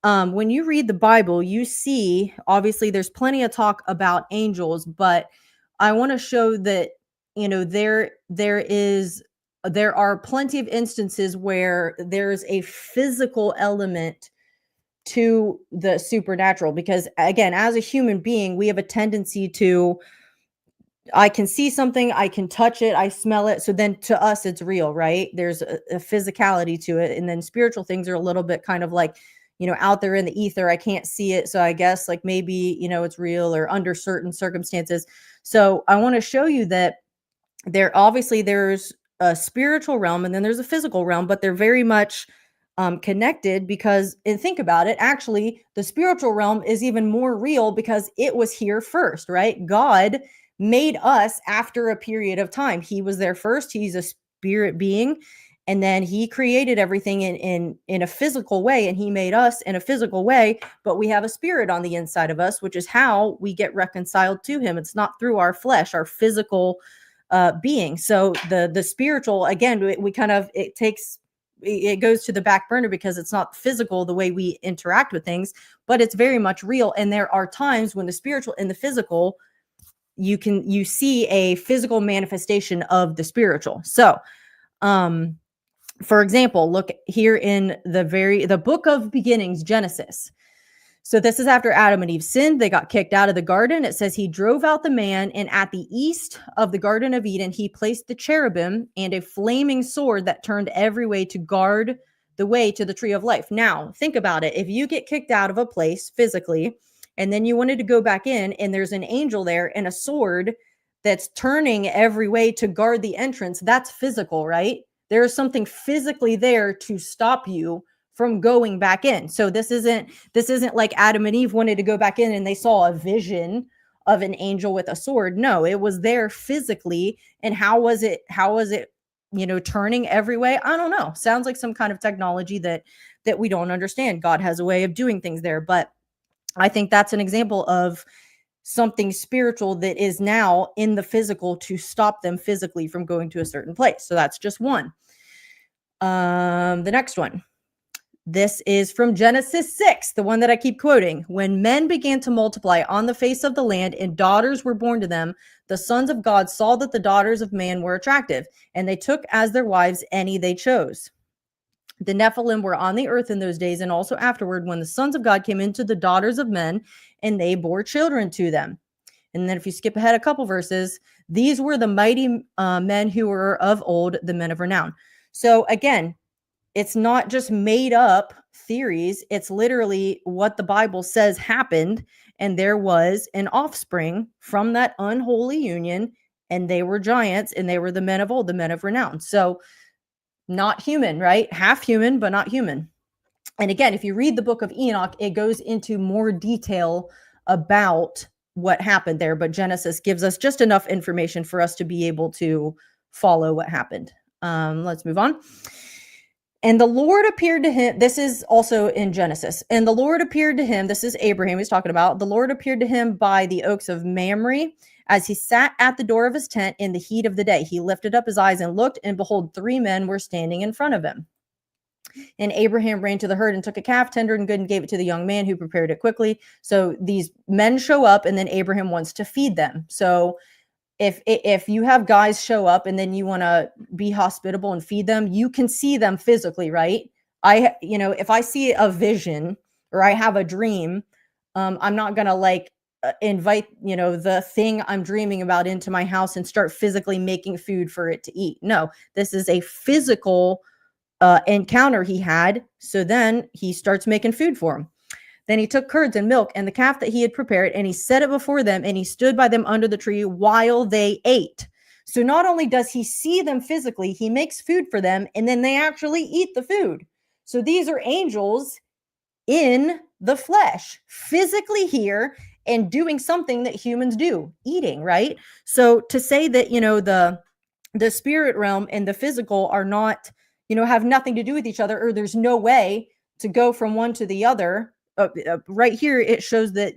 Speaker 2: when you read the Bible, you see, obviously, there's plenty of talk about angels, but I want to show that there are plenty of instances where there's a physical element to the supernatural, because again, as a human being, we have a tendency to, I can see something, I can touch it, I smell it. So then to us, it's real, right? There's a physicality to it. And then spiritual things are a little bit kind of like, out there in the ether. I can't see it. So I guess like maybe, it's real or under certain circumstances. So I want to show you that there's a spiritual realm and then there's a physical realm, but they're very much connected, because, and think about it, actually, the spiritual realm is even more real because it was here first, right? God made us after a period of time. He was there first. He's a spirit being, and then he created everything in a physical way, and he made us in a physical way, but we have a spirit on the inside of us, which is how we get reconciled to him. It's not through our flesh, our physical being. So the spiritual, again, it goes to the back burner because it's not physical the way we interact with things, but it's very much real. And there are times when the spiritual and the physical, you see a physical manifestation of the spiritual. So for example, look here in the book of beginnings, Genesis. So this is after Adam and Eve sinned. They got kicked out of the garden. It says he drove out the man, and at the east of the Garden of Eden, he placed the cherubim and a flaming sword that turned every way to guard the way to the tree of life. Now, think about it. If you get kicked out of a place physically, and then you wanted to go back in, and there's an angel there and a sword that's turning every way to guard the entrance, that's physical, right? There is something physically there to stop you from going back in. So this isn't like Adam and Eve wanted to go back in and they saw a vision of an angel with a sword. No, it was there physically. And how was it, turning every way? I don't know. Sounds like some kind of technology that we don't understand. God has a way of doing things there. But I think that's an example of something spiritual that is now in the physical to stop them physically from going to a certain place. So that's just one. The next one. This is from Genesis 6, the one that I keep quoting. When men began to multiply on the face of the land and daughters were born to them, the sons of God saw that the daughters of man were attractive, and they took as their wives any they chose. The Nephilim were on the earth in those days, and also afterward, when the sons of God came into the daughters of men, and they bore children to them. And then if you skip ahead a couple verses, these were the mighty men who were of old, the men of renown. So again, it's not just made up theories. It's literally what the Bible says happened. And there was an offspring from that unholy union, and they were giants, and they were the men of old, the men of renown. So not human, right? Half human, but not human. And again, if you read the book of Enoch, it goes into more detail about what happened there. But Genesis gives us just enough information for us to be able to follow what happened. Let's move on. And the Lord appeared to him. This is also in Genesis. And the Lord appeared to him. This is Abraham he's talking about. The Lord appeared to him by the oaks of Mamre as he sat at the door of his tent in the heat of the day. He lifted up his eyes and looked, and behold, 3 men were standing in front of him. And Abraham ran to the herd and took a calf, tender and good, and gave it to the young man, who prepared it quickly. So these men show up, and then Abraham wants to feed them. So if you have guys show up and then you want to be hospitable and feed them, you can see them physically, right? If I see a vision or I have a dream, I'm not going to invite, the thing I'm dreaming about into my house and start physically making food for it to eat. No, this is a physical encounter he had. So then he starts making food for him. Then he took curds and milk and the calf that he had prepared, and he set it before them, and he stood by them under the tree while they ate. So not only does he see them physically, he makes food for them, and then they actually eat the food. So these are angels in the flesh, physically here and doing something that humans do, eating, right? So to say that, the spirit realm and the physical are not, have nothing to do with each other, or there's no way to go from one to the other. Right here, it shows that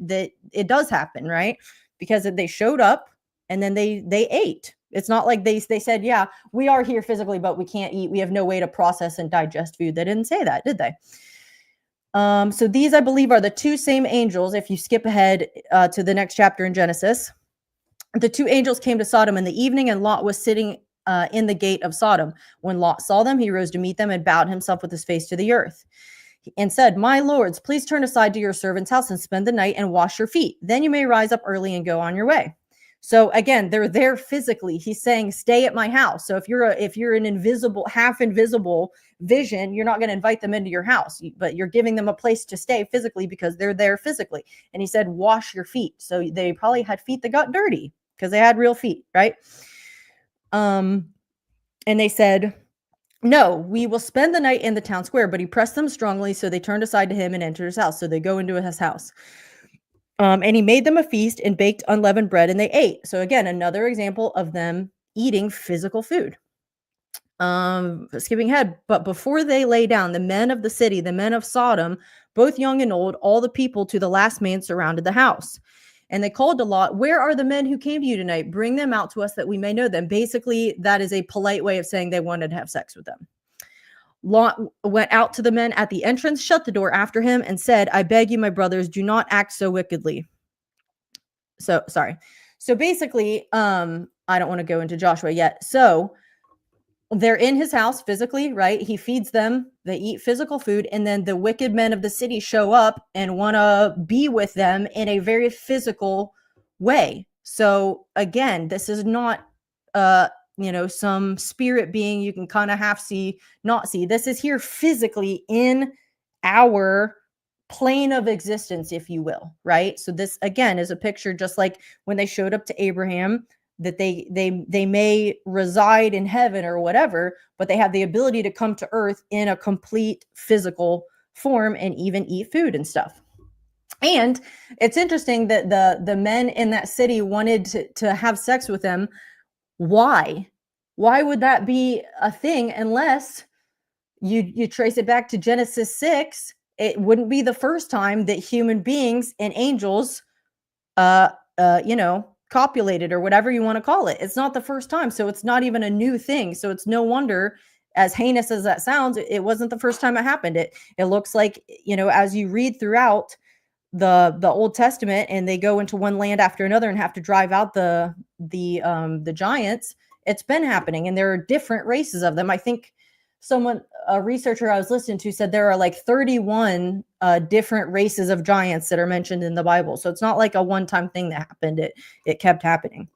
Speaker 2: it does happen, right? Because they showed up and then they ate. It's not like they said, yeah, we are here physically, but we can't eat. We have no way to process and digest food. They didn't say that, did they? So these, I believe, are the 2 same angels. If you skip ahead to the next chapter in Genesis, the 2 angels came to Sodom in the evening, and Lot was sitting in the gate of Sodom. When Lot saw them, he rose to meet them and bowed himself with his face to the earth and said, "My lords, please turn aside to your servant's house and spend the night and wash your feet. Then you may rise up early and go on your way." So again, they're there physically. He's saying, stay at my house. So if you're an invisible, half invisible vision, you're not going to invite them into your house, but you're giving them a place to stay physically because they're there physically. And he said, wash your feet. So they probably had feet that got dirty because they had real feet, right? And they said, "No, we will spend the night in the town square." But he pressed them strongly, so they turned aside to him and entered his house. So they go into his house. And he made them a feast and baked unleavened bread, and they ate. So again, another example of them eating physical food. Skipping ahead, but before they lay down, the men of the city, the men of Sodom, both young and old, all the people to the last man surrounded the house. And they called to Lot, "Where are the men who came to you tonight? Bring them out to us that we may know them." Basically, that is a polite way of saying they wanted to have sex with them. Lot went out to the men at the entrance, shut the door after him, and said, "I beg you, my brothers, do not act so wickedly." So, sorry. So basically, I don't want to go into Joshua yet. So they're in his house physically, right? He feeds them. They eat physical food. And then the wicked men of the city show up and want to be with them in a very physical way. So again, this is not, some spirit being you can kind of half see, not see. This is here physically in our plane of existence, if you will, right? So this, again, is a picture just like when they showed up to Abraham, that they may reside in heaven or whatever, but they have the ability to come to earth in a complete physical form and even eat food and stuff. And it's interesting that the men in that city wanted to have sex with them. Why would that be a thing? Unless you trace it back to Genesis 6, it wouldn't be the first time that human beings and angels, copulated or whatever you want to call it. It's not the first time. So it's not even a new thing. So it's no wonder, as heinous as that sounds, it wasn't the first time it happened. It looks like, as you read throughout the Old Testament and they go into one land after another and have to drive out the giants, it's been happening. And there are different races of them. I think a researcher I was listening to said there are like 31 different races of giants that are mentioned in the Bible. So it's not like a one-time thing that happened. It kept happening.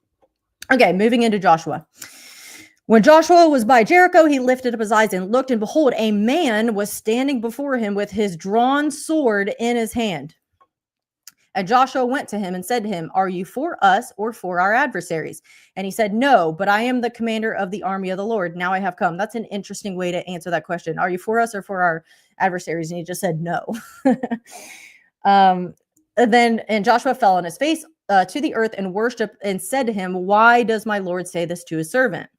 Speaker 2: Okay, moving into Joshua. When Joshua was by Jericho, he lifted up his eyes and looked, and behold, a man was standing before him with his drawn sword in his hand. And Joshua went to him and said to him, are you for us or for our adversaries? And he said, no, but I am the commander of the army of the Lord. Now I have come. That's an interesting way to answer that question. Are you for us or for our adversaries? And he just said no. And Joshua fell on his face to the earth and worshiped and said to him, why does my Lord say this to his servant?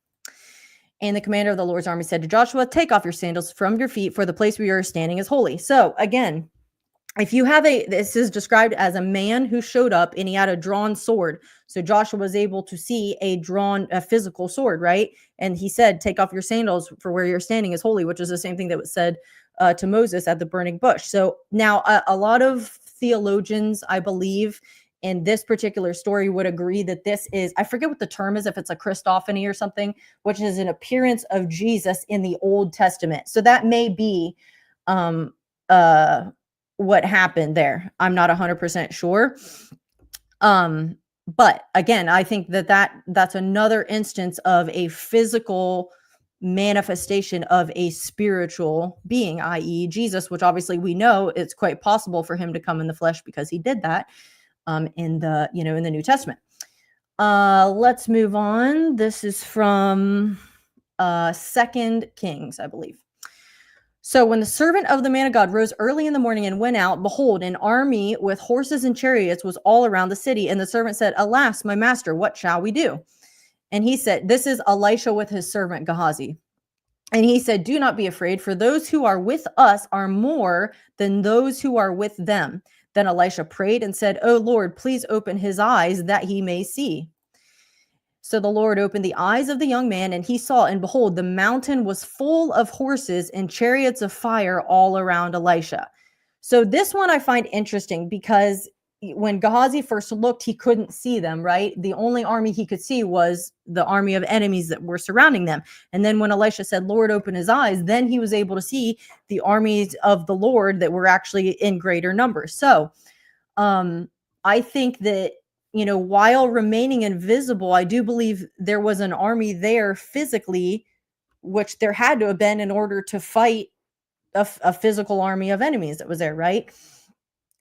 Speaker 2: And the commander of the Lord's army said to Joshua, take off your sandals from your feet, for the place where you are standing is holy. So again, if you have this is described as a man who showed up and he had a drawn sword. So Joshua was able to see a physical sword, right? And he said, take off your sandals, for where you're standing is holy, which is the same thing that was said to Moses at the burning bush. So now a lot of theologians, I believe, in this particular story would agree that this is, I forget what the term is, if it's a Christophany or something, which is an appearance of Jesus in the Old Testament. So that may be what happened there. I'm not 100% sure. But again, I think that's another instance of a physical manifestation of a spiritual being, i.e. Jesus, which obviously we know it's quite possible for him to come in the flesh because he did that in the New Testament. Let's move on. This is from 2 Kings, I believe. So when the servant of the man of God rose early in the morning and went out, behold, an army with horses and chariots was all around the city. And the servant said, alas, my master, what shall we do? And he said, this is Elisha with his servant Gehazi. And he said, do not be afraid, for those who are with us are more than those who are with them. Then Elisha prayed and said, O Lord, please open his eyes that he may see. So the Lord opened the eyes of the young man, and he saw, and behold, the mountain was full of horses and chariots of fire all around Elisha. So this one I find interesting because when Gehazi first looked, he couldn't see them, right? The only army he could see was the army of enemies that were surrounding them. And then when Elisha said, Lord, open his eyes, then he was able to see the armies of the Lord that were actually in greater numbers. So I think that, while remaining invisible, I do believe there was an army there physically, which there had to have been in order to fight a physical army of enemies that was there, right?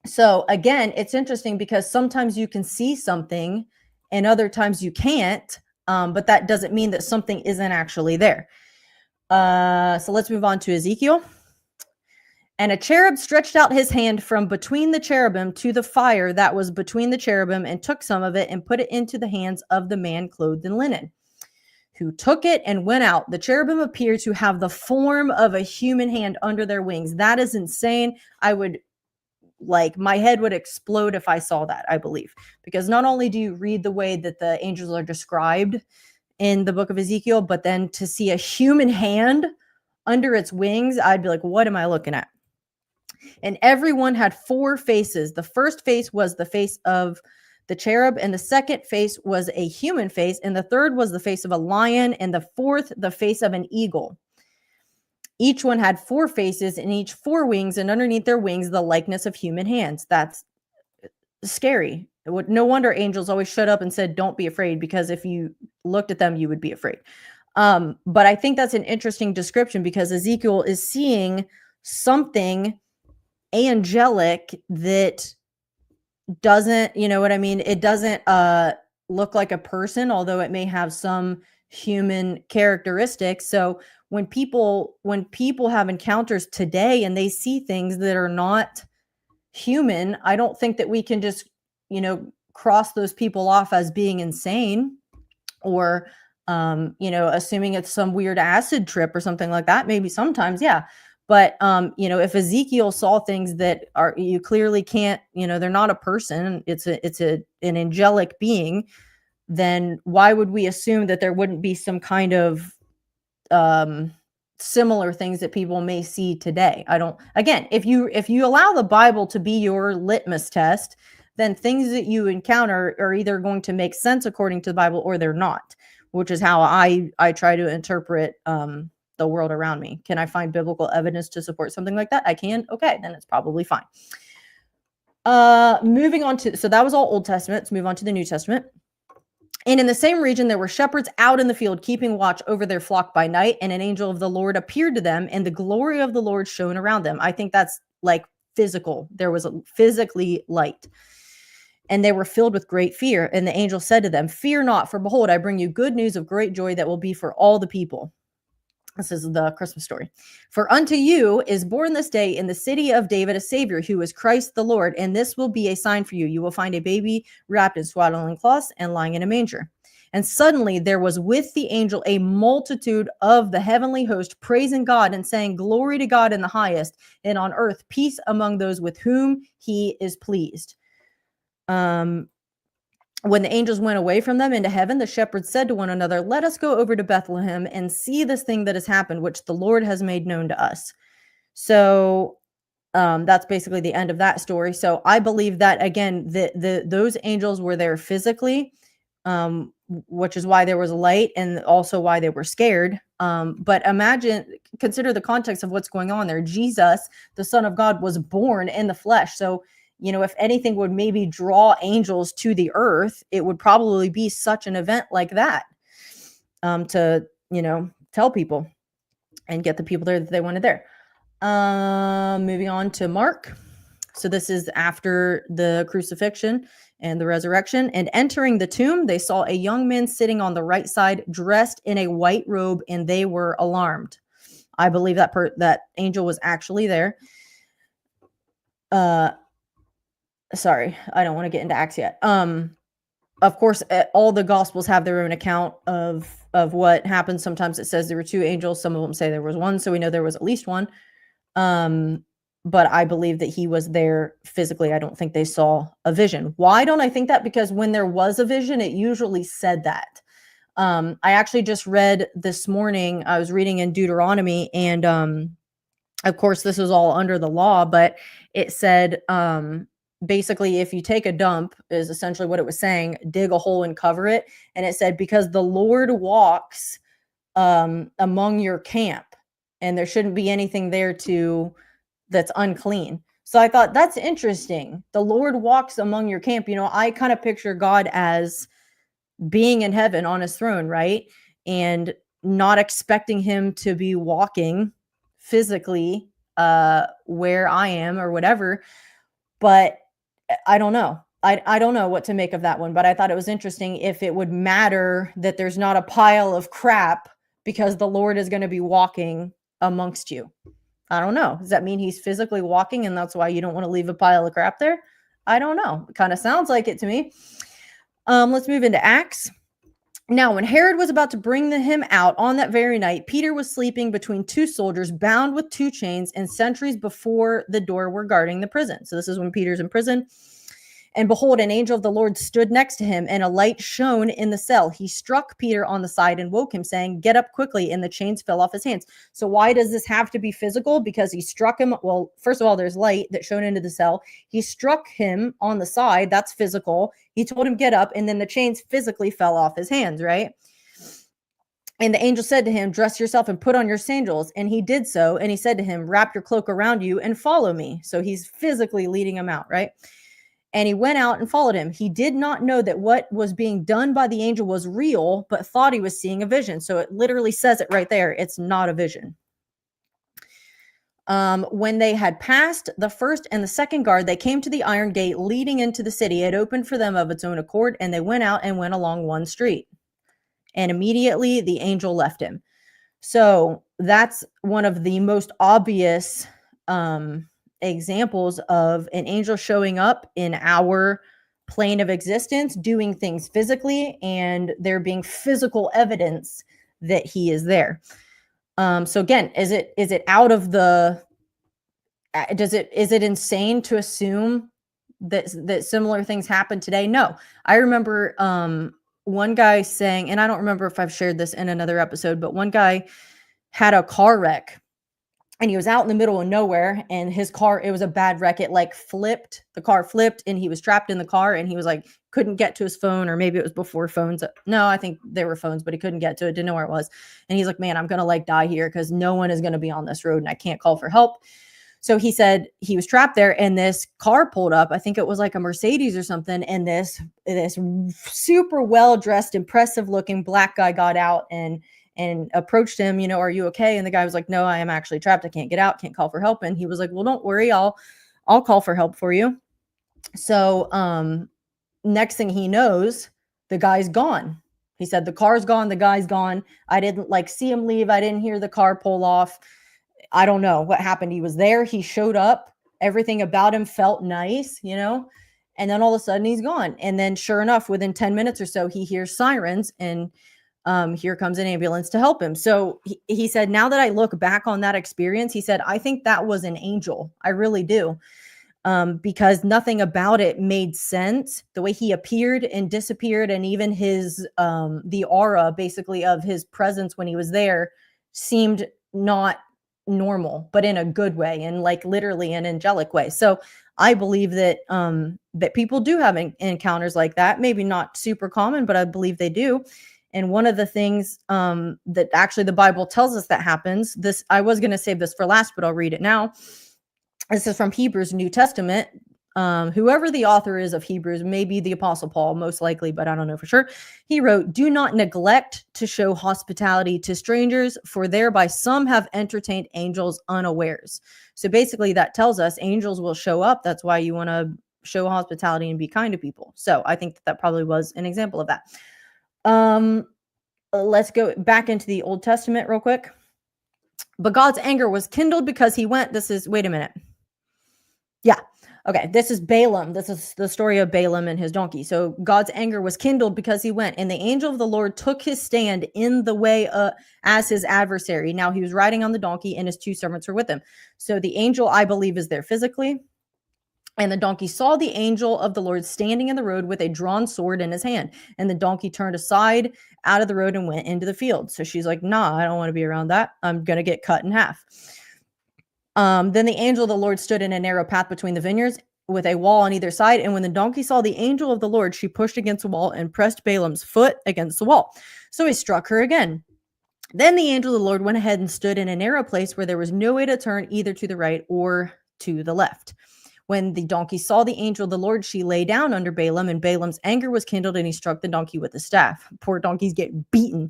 Speaker 2: So again, it's interesting because sometimes you can see something and other times you can't, but that doesn't mean that something isn't actually there. So let's move on to Ezekiel. And a cherub stretched out his hand from between the cherubim to the fire that was between the cherubim and took some of it and put it into the hands of the man clothed in linen, who took it and went out. The cherubim appeared to have the form of a human hand under their wings. That is insane. My head would explode if I saw that, I believe, because not only do you read the way that the angels are described in the book of Ezekiel, but then to see a human hand under its wings, I'd be like, what am I looking at? And everyone had 4 faces. The first face was the face of the cherub, and the second face was a human face, and the third was the face of a lion, and the fourth, the face of an eagle. Each one had 4 faces, and each 4 wings, and underneath their wings, the likeness of human hands. That's scary. No wonder angels always shut up and said, don't be afraid, because if you looked at them, you would be afraid. But I think that's an interesting description because Ezekiel is seeing something angelic that doesn't, it doesn't look like a person, although it may have some human characteristics. So when people have encounters today and they see things that are not human, I don't think that we can just, cross those people off as being insane or, assuming it's some weird acid trip or something like that. Maybe sometimes, yeah. But, if Ezekiel saw things that you clearly can't, they're not a person, it's an angelic being, then why would we assume that there wouldn't be some kind of similar things that people may see today? Again, if you allow the Bible to be your litmus test, then things that you encounter are either going to make sense according to the Bible or they're not, which is how I try to interpret the world around me. Can I find biblical evidence to support something like that? I can. Okay, then it's probably fine. Moving on so that was all Old Testament. Let's move on to the New Testament. And in the same region, there were shepherds out in the field, keeping watch over their flock by night. And an angel of the Lord appeared to them, and the glory of the Lord shone around them. I think that's like physical. There was a physically light. And they were filled with great fear. And the angel said to them, "Fear not, for behold, I bring you good news of great joy that will be for all the people." This is the Christmas story. "For unto you is born this day in the city of David a Savior, who is Christ the Lord. And this will be a sign for you. You will find a baby wrapped in swaddling cloths and lying in a manger." And suddenly there was with the angel a multitude of the heavenly host, praising God and saying, "Glory to God in the highest, and on earth peace among those with whom he is pleased." When the angels went away from them into heaven, the shepherds said to one another, "Let us go over to Bethlehem and see this thing that has happened, which the Lord has made known to us." So that's basically the end of that story. So I believe that, again, those angels were there physically, which is why there was a light and also why they were scared. But consider the context of what's going on there. Jesus, the Son of God, was born in the flesh. So, if anything would maybe draw angels to the earth, it would probably be such an event like that, to, tell people and get the people there that they wanted there. Moving on to Mark. So this is after the crucifixion and the resurrection. "And entering the tomb, they saw a young man sitting on the right side, dressed in a white robe, and they were alarmed." I believe that angel was actually there. Sorry, I don't want to get into Acts yet. Of course, all the Gospels have their own account of what happened. Sometimes it says there were two angels. Some of them say there was one, so we know there was at least one. But I believe that he was there physically. I don't think they saw a vision. Why don't I think that? Because when there was a vision, it usually said that. I actually just read this morning, I was reading in Deuteronomy, and of course, this was all under the law, but it said, basically, if you take a dump, is essentially what it was saying, dig a hole and cover it. And it said, because the Lord walks among your camp, and there shouldn't be anything there that's unclean. So I thought, that's interesting. The Lord walks among your camp. I kind of picture God as being in heaven on his throne, right? And not expecting him to be walking physically where I am or whatever. But I don't know. I don't know what to make of that one, but I thought it was interesting if it would matter that there's not a pile of crap because the Lord is going to be walking amongst you. I don't know. Does that mean he's physically walking and that's why you don't want to leave a pile of crap there? I don't know. It kind of sounds like it to me. Let's move into Acts. "Now, when Herod was about to bring him out on that very night, Peter was sleeping between two soldiers, bound with two chains, and sentries before the door were guarding the prison." So this is when Peter's in prison. "And behold, an angel of the Lord stood next to him, and a light shone in the cell. He struck Peter on the side and woke him, saying, 'Get up quickly,' and the chains fell off his hands." So why does this have to be physical? Because he struck him. Well, first of all, there's light that shone into the cell. He struck him on the side. That's physical. He told him, "Get up," and then the chains physically fell off his hands, right? "And the angel said to him, 'Dress yourself and put on your sandals.' And he did so. And he said to him, 'Wrap your cloak around you and follow me.'" So he's physically leading him out, right? "And he went out and followed him. He did not know that what was being done by the angel was real, but thought he was seeing a vision." So it literally says it right there. It's not a vision. "When they had passed the first and the second guard, they came to the iron gate leading into the city. It opened for them of its own accord, and they went out and went along one street. And immediately the angel left him." So that's one of the most obvious examples of an angel showing up in our plane of existence, doing things physically, and there being physical evidence that he is there. So again, is it out of the, is it insane to assume that similar things happen today? No. I remember one guy saying, and I don't remember if I've shared this in another episode, but one guy had a car wreck. And he was out in the middle of nowhere, and his car, it was a bad wreck. It flipped, the car flipped, and he was trapped in the car, and he was couldn't get to his phone, or maybe it was before phones. No, I think there were phones, but he couldn't get to it, didn't know where it was. And he's like, "Man, I'm going to die here because no one is going to be on this road and I can't call for help." So he said he was trapped there, and this car pulled up. I think it was like a Mercedes or something. And this super well-dressed, impressive looking black guy got out and approached him, are you okay? And the guy was like, no, I am actually trapped. I can't get out, can't call for help. And he was like, well, don't worry. I'll call for help for you. So, next thing he knows, the guy's gone. He said, the car's gone. The guy's gone. I didn't see him leave. I didn't hear the car pull off. I don't know what happened. He was there. He showed up. Everything about him felt nice, and then all of a sudden he's gone. And then sure enough, within 10 minutes or so, he hears sirens, and here comes an ambulance to help him. So he said, now that I look back on that experience, he said, I think that was an angel. I really do. Because nothing about it made sense. The way he appeared and disappeared, and even his the aura basically of his presence when he was there seemed not normal, but in a good way, and literally an angelic way. So I believe that that people do have encounters like that. Maybe not super common, but I believe they do. And one of the things that actually the Bible tells us that happens, this, I was going to save this for last, but I'll read it now. This is from Hebrews, New Testament. Whoever the author is of Hebrews, maybe the Apostle Paul, most likely, but I don't know for sure. He wrote, do not neglect to show hospitality to strangers, for thereby some have entertained angels unawares. So basically that tells us angels will show up. That's why you want to show hospitality and be kind to people. So I think that probably was an example of that. Let's go back into the Old Testament real quick. But God's anger was kindled because he went. Wait a minute. Yeah. Okay. This is Balaam. This is the story of Balaam and his donkey. So God's anger was kindled because he went, and the angel of the Lord took his stand in the way as his adversary. Now he was riding on the donkey, and his two servants were with him. So the angel, I believe, is there physically. And the donkey saw the angel of the Lord standing in the road with a drawn sword in his hand. And the donkey turned aside out of the road and went into the field. So she's like, nah, I don't want to be around that. I'm going to get cut in half. Then the angel of the Lord stood in a narrow path between the vineyards with a wall on either side. And when the donkey saw the angel of the Lord, she pushed against the wall and pressed Balaam's foot against the wall. So he struck her again. Then the angel of the Lord went ahead and stood in a narrow place where there was no way to turn either to the right or to the left. When the donkey saw the angel of the Lord, she lay down under Balaam, and Balaam's anger was kindled, and he struck the donkey with a staff. Poor donkeys get beaten.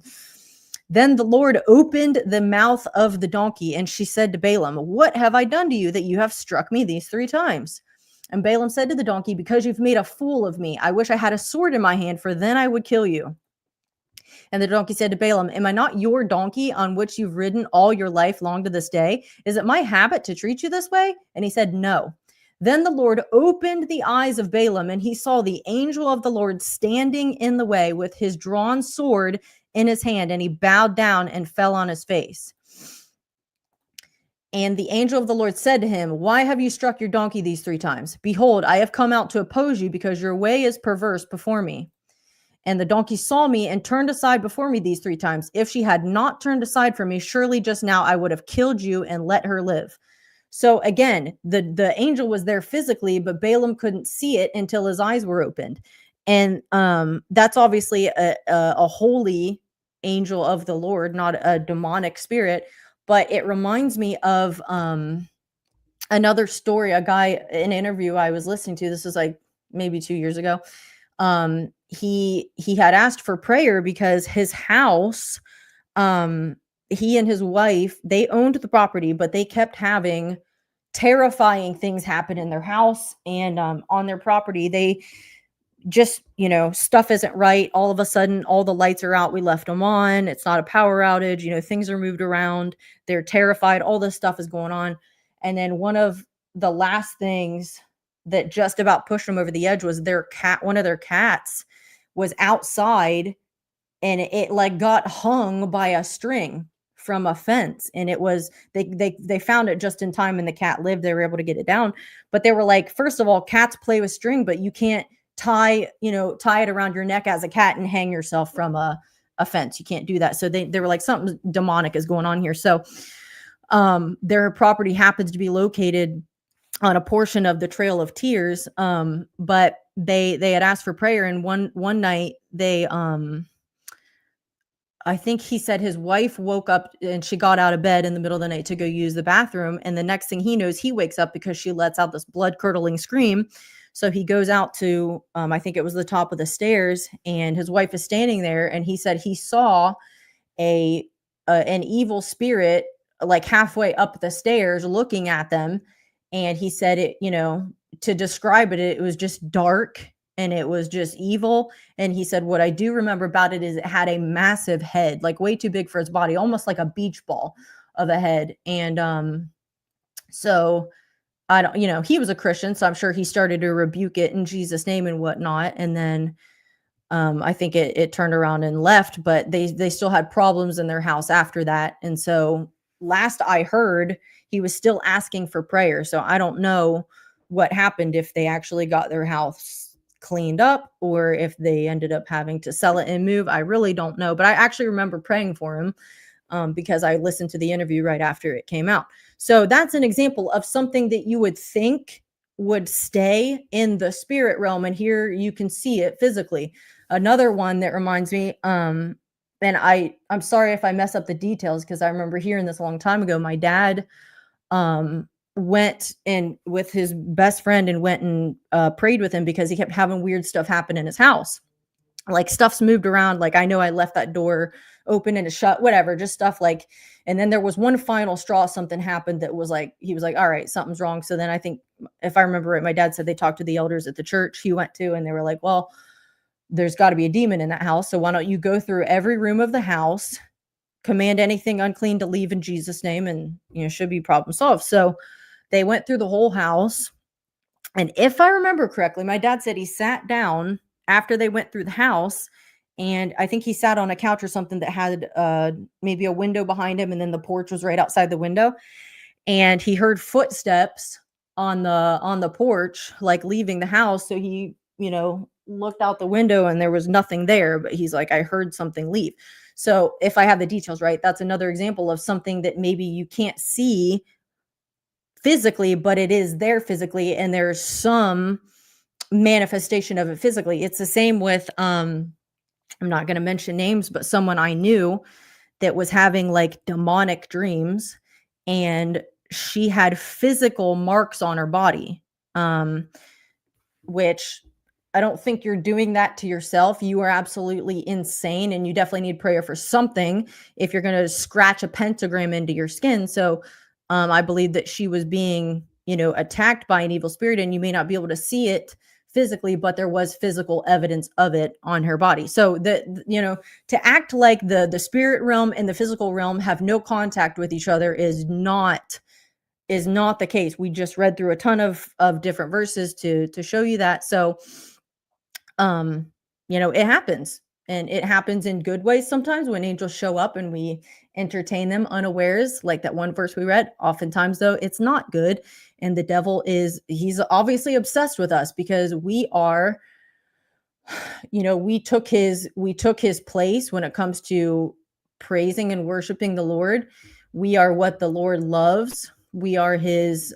Speaker 2: Then the Lord opened the mouth of the donkey, and she said to Balaam, what have I done to you that you have struck me these 3 times? And Balaam said to the donkey, because you've made a fool of me. I wish I had a sword in my hand, for then I would kill you. And the donkey said to Balaam, am I not your donkey on which you've ridden all your life long to this day? Is it my habit to treat you this way? And he said, no. Then the Lord opened the eyes of Balaam, and he saw the angel of the Lord standing in the way with his drawn sword in his hand, and he bowed down and fell on his face. And the angel of the Lord said to him, why have you struck your donkey these 3 times? Behold, I have come out to oppose you because your way is perverse before me. And the donkey saw me and turned aside before me these 3 times. If she had not turned aside from me, surely just now I would have killed you and let her live. So again, the angel was there physically, but Balaam couldn't see it until his eyes were opened. And that's obviously a holy angel of the Lord, not a demonic spirit. But it reminds me of another story, a guy, an interview I was listening to. This was like maybe 2 years ago. He had asked for prayer because his house, he and his wife, they owned the property, but they kept having terrifying things happen in their house and on their property. They just, stuff isn't right. All of a sudden, all the lights are out. We left them on. It's not a power outage. Things are moved around. They're terrified. All this stuff is going on. And then one of the last things that just about pushed them over the edge was one of their cats was outside, and it got hung by a string from a fence. And it was, they found it just in time, and the cat lived. They were able to get it down. But they were like, first of all, cats play with string, but you can't tie it around your neck as a cat and hang yourself from a fence. You can't do that. So they were like, something demonic is going on here. So their property happens to be located on a portion of the Trail of Tears. But they had asked for prayer, and one night they I think he said his wife woke up and she got out of bed in the middle of the night to go use the bathroom. And the next thing he knows, he wakes up because she lets out this blood curdling scream. So he goes out to, I think it was the top of the stairs, and his wife is standing there. And he said he saw an evil spirit like halfway up the stairs looking at them. And he said it, to describe it, it was just dark and it was just evil. And he said, what I do remember about it is it had a massive head, like way too big for his body, almost like a beach ball of a head. And so I don't, he was a Christian, so I'm sure he started to rebuke it in Jesus' name and whatnot. And then I think it turned around and left, but they still had problems in their house after that. And so last I heard, he was still asking for prayer. So I don't know what happened, if they actually got their house cleaned up or if they ended up having to sell it and move. I really don't know, but I actually remember praying for him because I listened to the interview right after it came out. So that's an example of something that you would think would stay in the spirit realm, and here you can see it physically. Another one that reminds me, and I'm sorry if I mess up the details because I remember hearing this a long time ago. My dad went in with his best friend and went and prayed with him because he kept having weird stuff happen in his house. Like stuff's moved around. Like I know I left that door open and shut, whatever, just stuff like, and then there was one final straw. Something happened that was like, he was like, all right, something's wrong. So then I think if I remember right, my dad said they talked to the elders at the church he went to, and they were like, well, there's got to be a demon in that house. So why don't you go through every room of the house, command anything unclean to leave in Jesus' name, and should be problem solved. So they went through the whole house. And if I remember correctly, my dad said he sat down after they went through the house, and I think he sat on a couch or something that had maybe a window behind him, and then the porch was right outside the window. And he heard footsteps on the porch, like leaving the house. So he, looked out the window and there was nothing there, but he's like, I heard something leave. So if I have the details right, that's another example of something that maybe you can't see physically, but it is there physically, and there's some manifestation of it physically. It's the same with I'm not going to mention names, but someone I knew that was having like demonic dreams, and she had physical marks on her body, which I don't think you're doing that to yourself. You are absolutely insane, and you definitely need prayer for something if you're going to scratch a pentagram into your skin. So I believe that she was being, attacked by an evil spirit, and you may not be able to see it physically, but there was physical evidence of it on her body. So to act like the spirit realm and the physical realm have no contact with each other is not the case. We just read through a ton of different verses to show you that. So, it happens, and it happens in good ways sometimes when angels show up and we entertain them unawares, like that one verse we read. Oftentimes though, it's not good. And the devil he's obviously obsessed with us because we are, we took his place when it comes to praising and worshiping the Lord. We are what the Lord loves. We are his,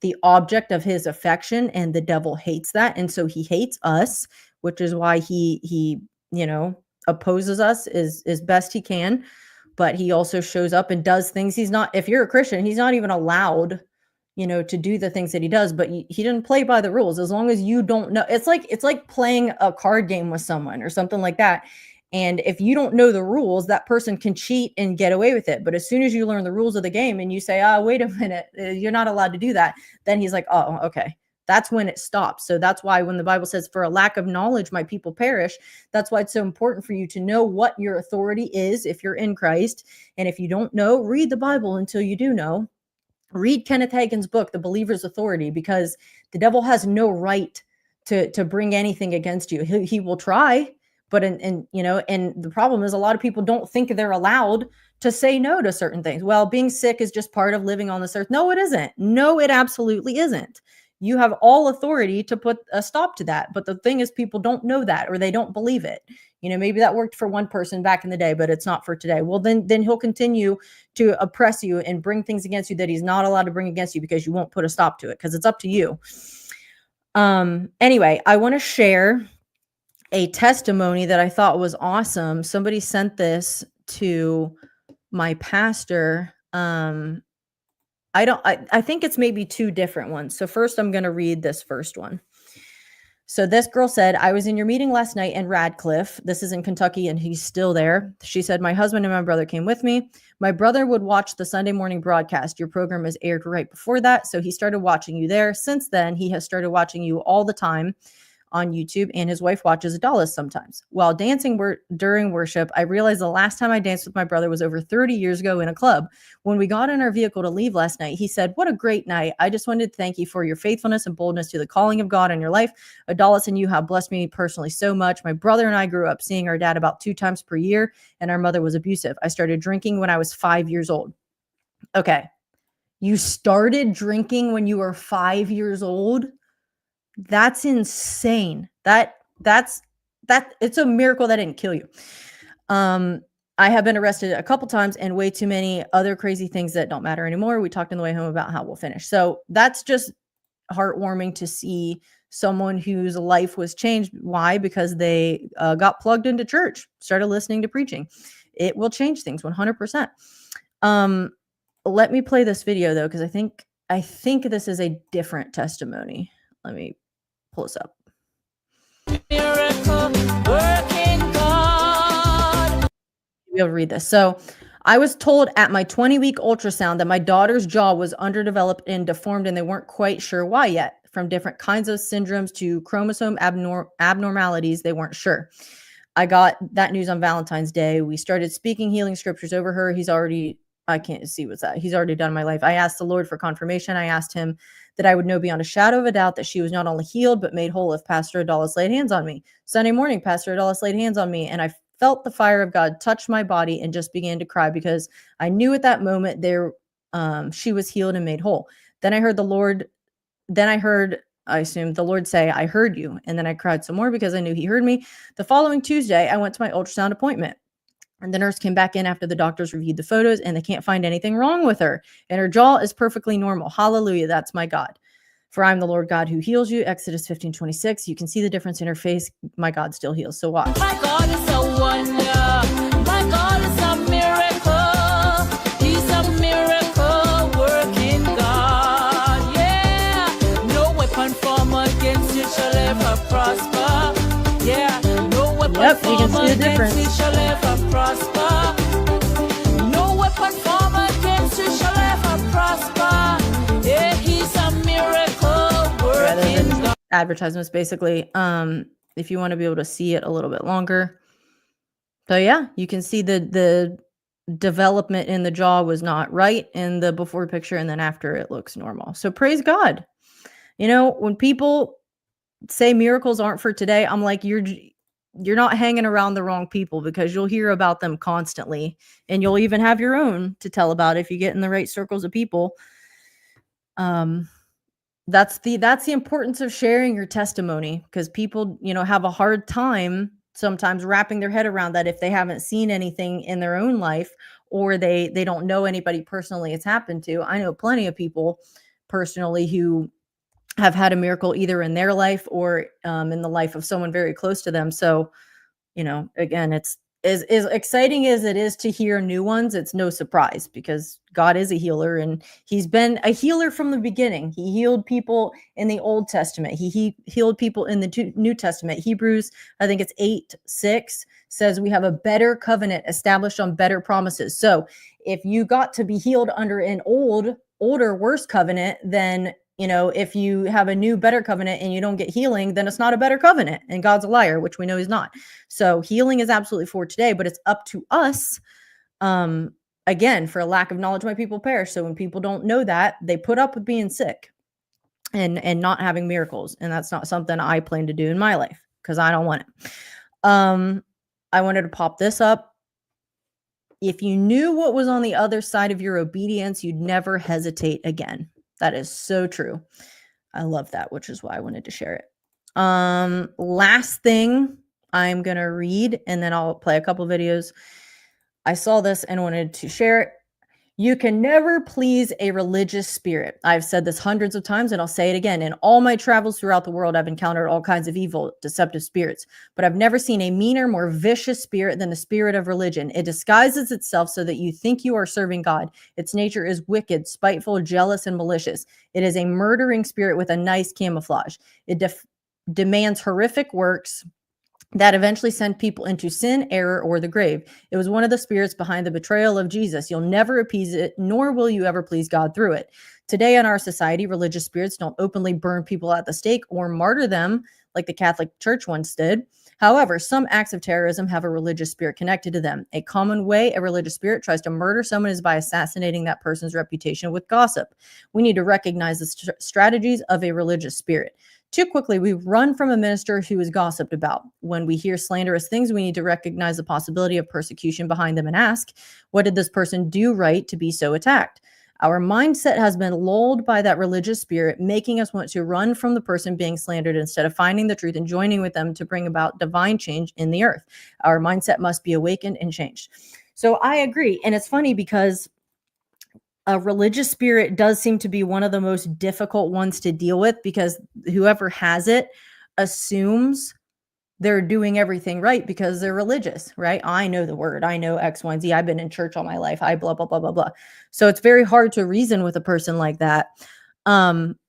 Speaker 2: the object of his affection, and the devil hates that. And so he hates us, which is why he opposes us as best he can. But he also shows up and does things if you're a Christian, he's not even allowed, to do the things that he does, but he didn't play by the rules. As long as you don't know, it's like playing a card game with someone or something like that. And if you don't know the rules, that person can cheat and get away with it. But as soon as you learn the rules of the game and you say, wait a minute, you're not allowed to do that, then he's like, oh, okay. That's when it stops. So that's why when the Bible says, for a lack of knowledge, my people perish, that's why it's so important for you to know what your authority is if you're in Christ. And if you don't know, read the Bible until you do know. Read Kenneth Hagin's book, The Believer's Authority, because the devil has no right to bring anything against you. He will try, but and the problem is a lot of people don't think they're allowed to say no to certain things. Well, being sick is just part of living on this earth. No, it isn't. No, it absolutely isn't. You have all authority to put a stop to that. But the thing is, people don't know that, or they don't believe it. Maybe that worked for one person back in the day, but it's not for today. Well, then he'll continue to oppress you and bring things against you that he's not allowed to bring against you because you won't put a stop to it, because it's up to you. Anyway, I want to share a testimony that I thought was awesome. Somebody sent this to my pastor. I think it's maybe two different ones. So first I'm going to read this first one. So this girl said, I was in your meeting last night in Radcliffe. This is in Kentucky, and he's still there. She said, my husband and my brother came with me. My brother would watch the Sunday morning broadcast. Your program is aired right before that. So he started watching you there. Since then, he has started watching you all the time on YouTube, and his wife watches Dallas sometimes. While dancing during worship, I realized the last time I danced with my brother was over 30 years ago in a club. When we got in our vehicle to leave last night, he said, what a great night. I just wanted to thank you for your faithfulness and boldness to the calling of God in your life. Dallas and you have blessed me personally so much. My brother and I grew up seeing our dad about 2 times per year, and our mother was abusive. I started drinking when I was 5 years old. Okay. You started drinking when you were 5 years old? That's insane. That's it's a miracle that didn't kill you. I have been arrested a couple times and way too many other crazy things that don't matter anymore. We talked on the way home about how we'll finish. So that's just heartwarming to see someone whose life was changed. Why? Because they got plugged into church, started listening to preaching. It will change things 100%. Let me play this video though, because I think this is a different testimony. Let me pull this up. Miracle working God. You'll read this. So I was told at my 20-week ultrasound that my daughter's jaw was underdeveloped and deformed, and they weren't quite sure why yet. From different kinds of syndromes to chromosome abnormalities, they weren't sure. I got that news on Valentine's Day. We started speaking healing scriptures over her. I can't see what's that. He's already done my life. I asked the Lord for confirmation. I asked him that I would know beyond a shadow of a doubt that she was not only healed, but made whole if Pastor Adalis laid hands on me. Sunday morning, Pastor Adalis laid hands on me, and I felt the fire of God touch my body and just began to cry because I knew at that moment she was healed and made whole. Then I assumed the Lord say, I heard you. And then I cried some more because I knew he heard me. The following Tuesday, I went to my ultrasound appointment. And the nurse came back in after the doctors reviewed the photos, and they can't find anything wrong with her. And her jaw is perfectly normal. Hallelujah. That's my God. For I'm the Lord God who heals you. Exodus 15:26. You can see the difference in her face. My God still heals. So watch. My God is a wonder. My God is a miracle. He's a miracle working God. Yeah. No weapon formed against you shall ever prosper. Yeah. No weapon formed against you shall ever prosper. No weapon formed against you shall ever prosper. Yeah, he's a miracle working God. Advertisements, basically. If you want to be able to see it a little bit longer. So yeah, you can see the development in the jaw was not right in the before picture, and then after it looks normal. So praise God. You know, when people say miracles aren't for today, I'm like, you're not hanging around the wrong people, because you'll hear about them constantly, and you'll even have your own to tell about if you get in the right circles of people. That's the importance of sharing your testimony, because people, have a hard time sometimes wrapping their head around that if they haven't seen anything in their own life, or they don't know anybody personally it's happened to. I know plenty of people personally who have had a miracle either in their life or in the life of someone very close to them. So, again, it's as exciting as it is to hear new ones. It's no surprise, because God is a healer, and he's been a healer from the beginning. He healed people in the Old Testament. He healed people in the New Testament. Hebrews, I think it's 8:6 says we have a better covenant established on better promises. So if you got to be healed under an older, worse covenant, then if you have a new, better covenant and you don't get healing, then it's not a better covenant, and God's a liar, which we know he's not. So healing is absolutely for today, but it's up to us. Again, for a lack of knowledge, my people perish. So when people don't know that, they put up with being sick and not having miracles. And that's not something I plan to do in my life, because I don't want it. I wanted to pop this up. If you knew what was on the other side of your obedience, you'd never hesitate again. That is so true. I love that, which is why I wanted to share it. Last thing I'm going to read, and then I'll play a couple videos. I saw this and wanted to share it. You can never please a religious spirit. I've said this hundreds of times and I'll say it again. In all my travels throughout the world, I've encountered all kinds of evil, deceptive spirits, but I've never seen a meaner, more vicious spirit than the spirit of religion. It disguises itself so that you think you are serving God. Its nature is wicked, spiteful, jealous, and malicious. It is a murdering spirit with a nice camouflage. It demands horrific works that eventually send people into sin, error, or the grave. It was one of the spirits behind the betrayal of Jesus. You'll never appease it, nor will you ever please God through it. Today in our society, religious spirits don't openly burn people at the stake or martyr them like the Catholic Church once did. However, some acts of terrorism have a religious spirit connected to them. A common way a religious spirit tries to murder someone is by assassinating that person's reputation with gossip. We need to recognize the strategies of a religious spirit. Too quickly, we run from a minister who is gossiped about. When we hear slanderous things, we need to recognize the possibility of persecution behind them and ask, what did this person do right to be so attacked? Our mindset has been lulled by that religious spirit, making us want to run from the person being slandered instead of finding the truth and joining with them to bring about divine change in the earth. Our mindset must be awakened and changed. So I agree. And it's funny because a religious spirit does seem to be one of the most difficult ones to deal with because whoever has it assumes they're doing everything right because they're religious, right? I know the word. I know X, Y, and Z. I've been in church all my life. I blah, blah, blah, blah, blah. So it's very hard to reason with a person like that.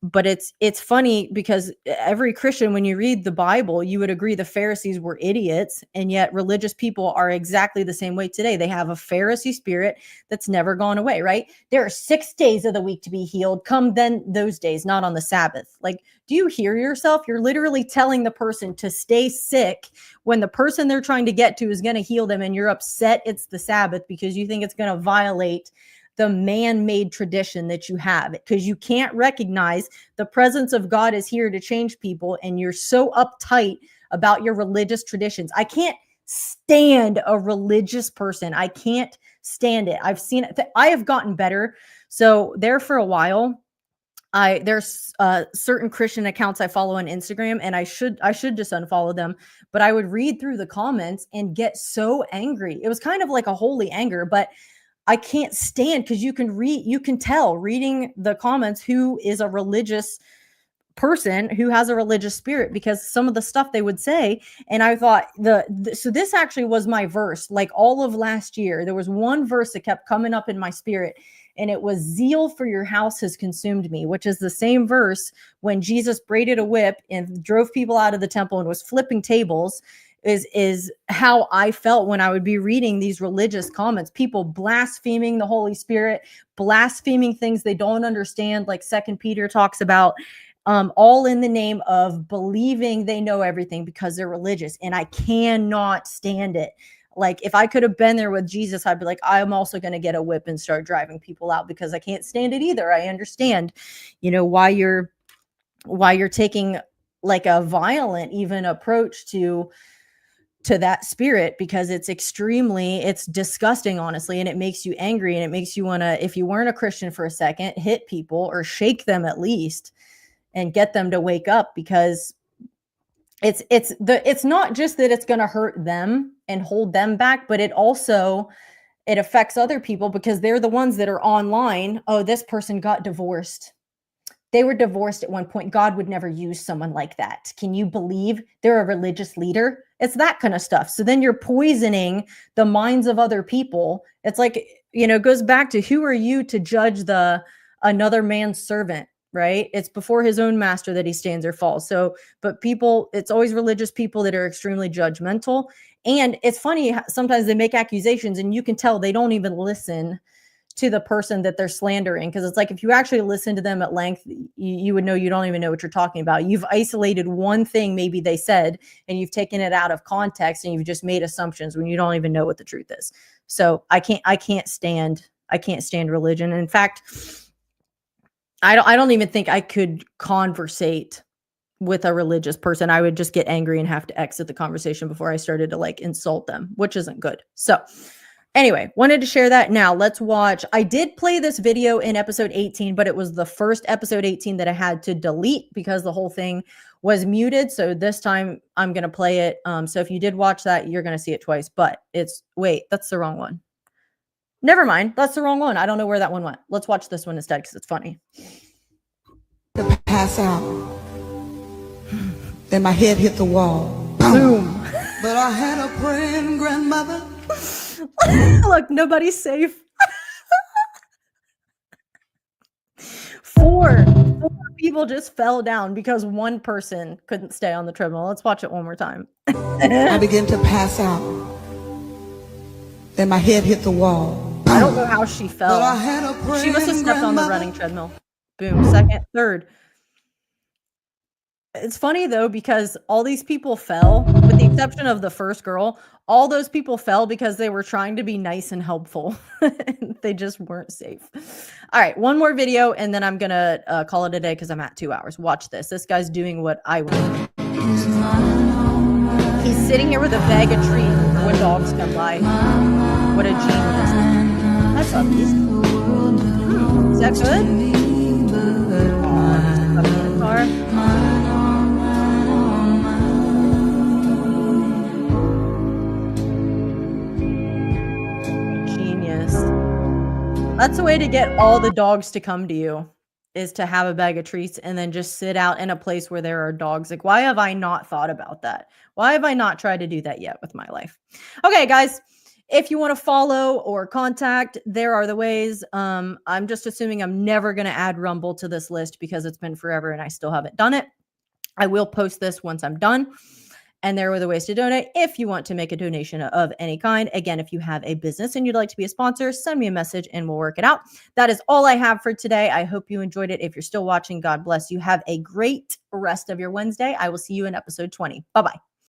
Speaker 2: But it's funny because every Christian, when you read the Bible, you would agree the Pharisees were idiots, and yet religious people are exactly the same way today. They have a Pharisee spirit that's never gone away, right? There are 6 days of the week to be healed. Come then those days, not on the Sabbath. Like, do you hear yourself? You're literally telling the person to stay sick when the person they're trying to get to is going to heal them, and you're upset it's the Sabbath because you think it's going to violate the man-made tradition that you have, because you can't recognize the presence of God is here to change people, and you're so uptight about your religious traditions. I can't stand a religious person. I can't stand it. I've seen it. I have gotten better. So there for a while, there's certain Christian accounts I follow on Instagram, and I should just unfollow them, but I would read through the comments and get so angry. It was kind of like a holy anger, but I can't stand, because you can tell reading the comments who is a religious person who has a religious spirit, because some of the stuff they would say. And I thought so this actually was my verse. Like all of last year, there was one verse that kept coming up in my spirit, and it was zeal for your house has consumed me, which is the same verse when Jesus braided a whip and drove people out of the temple and was flipping tables. Is how I felt when I would be reading these religious comments, people blaspheming the Holy Spirit, blaspheming things they don't understand, like 2 Peter talks about, all in the name of believing they know everything because they're religious. And I cannot stand it. Like, if I could have been there with Jesus, I'd be like, I'm also going to get a whip and start driving people out, because I can't stand it either. I understand, why you're taking like a violent even approach to that spirit, because it's disgusting, honestly, and it makes you angry, and it makes you want to, if you weren't a Christian for a second, hit people or shake them at least and get them to wake up, because it's not just that it's going to hurt them and hold them back, but it affects other people, because they're the ones that are online. Oh, this person got divorced. They were divorced at one point. God would never use someone like that. Can you believe they're a religious leader? It's that kind of stuff. So then you're poisoning the minds of other people. It's like, it goes back to, who are you to judge another man's servant, right? It's before his own master that he stands or falls. So, but it's always religious people that are extremely judgmental. And it's funny, sometimes they make accusations and you can tell they don't even listen to the person that they're slandering, because it's like, if you actually listen to them at length, you would know you don't even know what you're talking about. You've isolated one thing maybe they said, and you've taken it out of context, and you've just made assumptions when you don't even know what the truth is. So I can't stand religion. In fact, I don't even think I could conversate with a religious person. I would just get angry and have to exit the conversation before I started to like insult them, which isn't good. So anyway, wanted to share that. Now let's watch. I did play this video in episode 18, but it was the first episode 18 that I had to delete because the whole thing was muted. So this time I'm going to play it. So if you did watch that, you're going to see it twice, but wait, that's the wrong one. Never mind. That's the wrong one. I don't know where that one went. Let's watch this one instead because it's funny.
Speaker 9: To pass out. Then my head hit the wall.
Speaker 2: Boom.
Speaker 9: But I had a praying grandmother.
Speaker 2: Look, nobody's safe. Four people just fell down because one person couldn't stay on the treadmill. Let's watch it one more time.
Speaker 9: I began to pass out. Then my head hit the wall.
Speaker 2: I don't know how she fell.
Speaker 9: But I had a
Speaker 2: She must have
Speaker 9: praying
Speaker 2: stepped on the
Speaker 9: grandmother.
Speaker 2: running treadmill. Boom. Second, third. It's funny though, because all these people fell, with the exception of the first girl, all those people fell because they were trying to be nice and helpful. They just weren't safe. All right, one more video and then I'm going to call it a day because I'm at 2 hours. Watch this. This guy's doing what I would. He's sitting here with a bag of treats for when dogs come by. What a genius. Hi, puppies. Is that good? Aw, there's a puppy in the car. Genius. That's a way to get all the dogs to come to you, is to have a bag of treats and then just sit out in a place where there are dogs. Like, why have I not thought about that? Why have I not tried to do that yet with my life? Okay, guys, if you want to follow or contact, there are the ways. I'm just assuming I'm never going to add Rumble to this list because it's been forever and I still haven't done it. I will post this once I'm done. And there are the ways to donate if you want to make a donation of any kind. Again, if you have a business and you'd like to be a sponsor, send me a message and we'll work it out. That is all I have for today. I hope you enjoyed it. If you're still watching, God bless you. Have a great rest of your Wednesday. I will see you in episode 20. Bye-bye.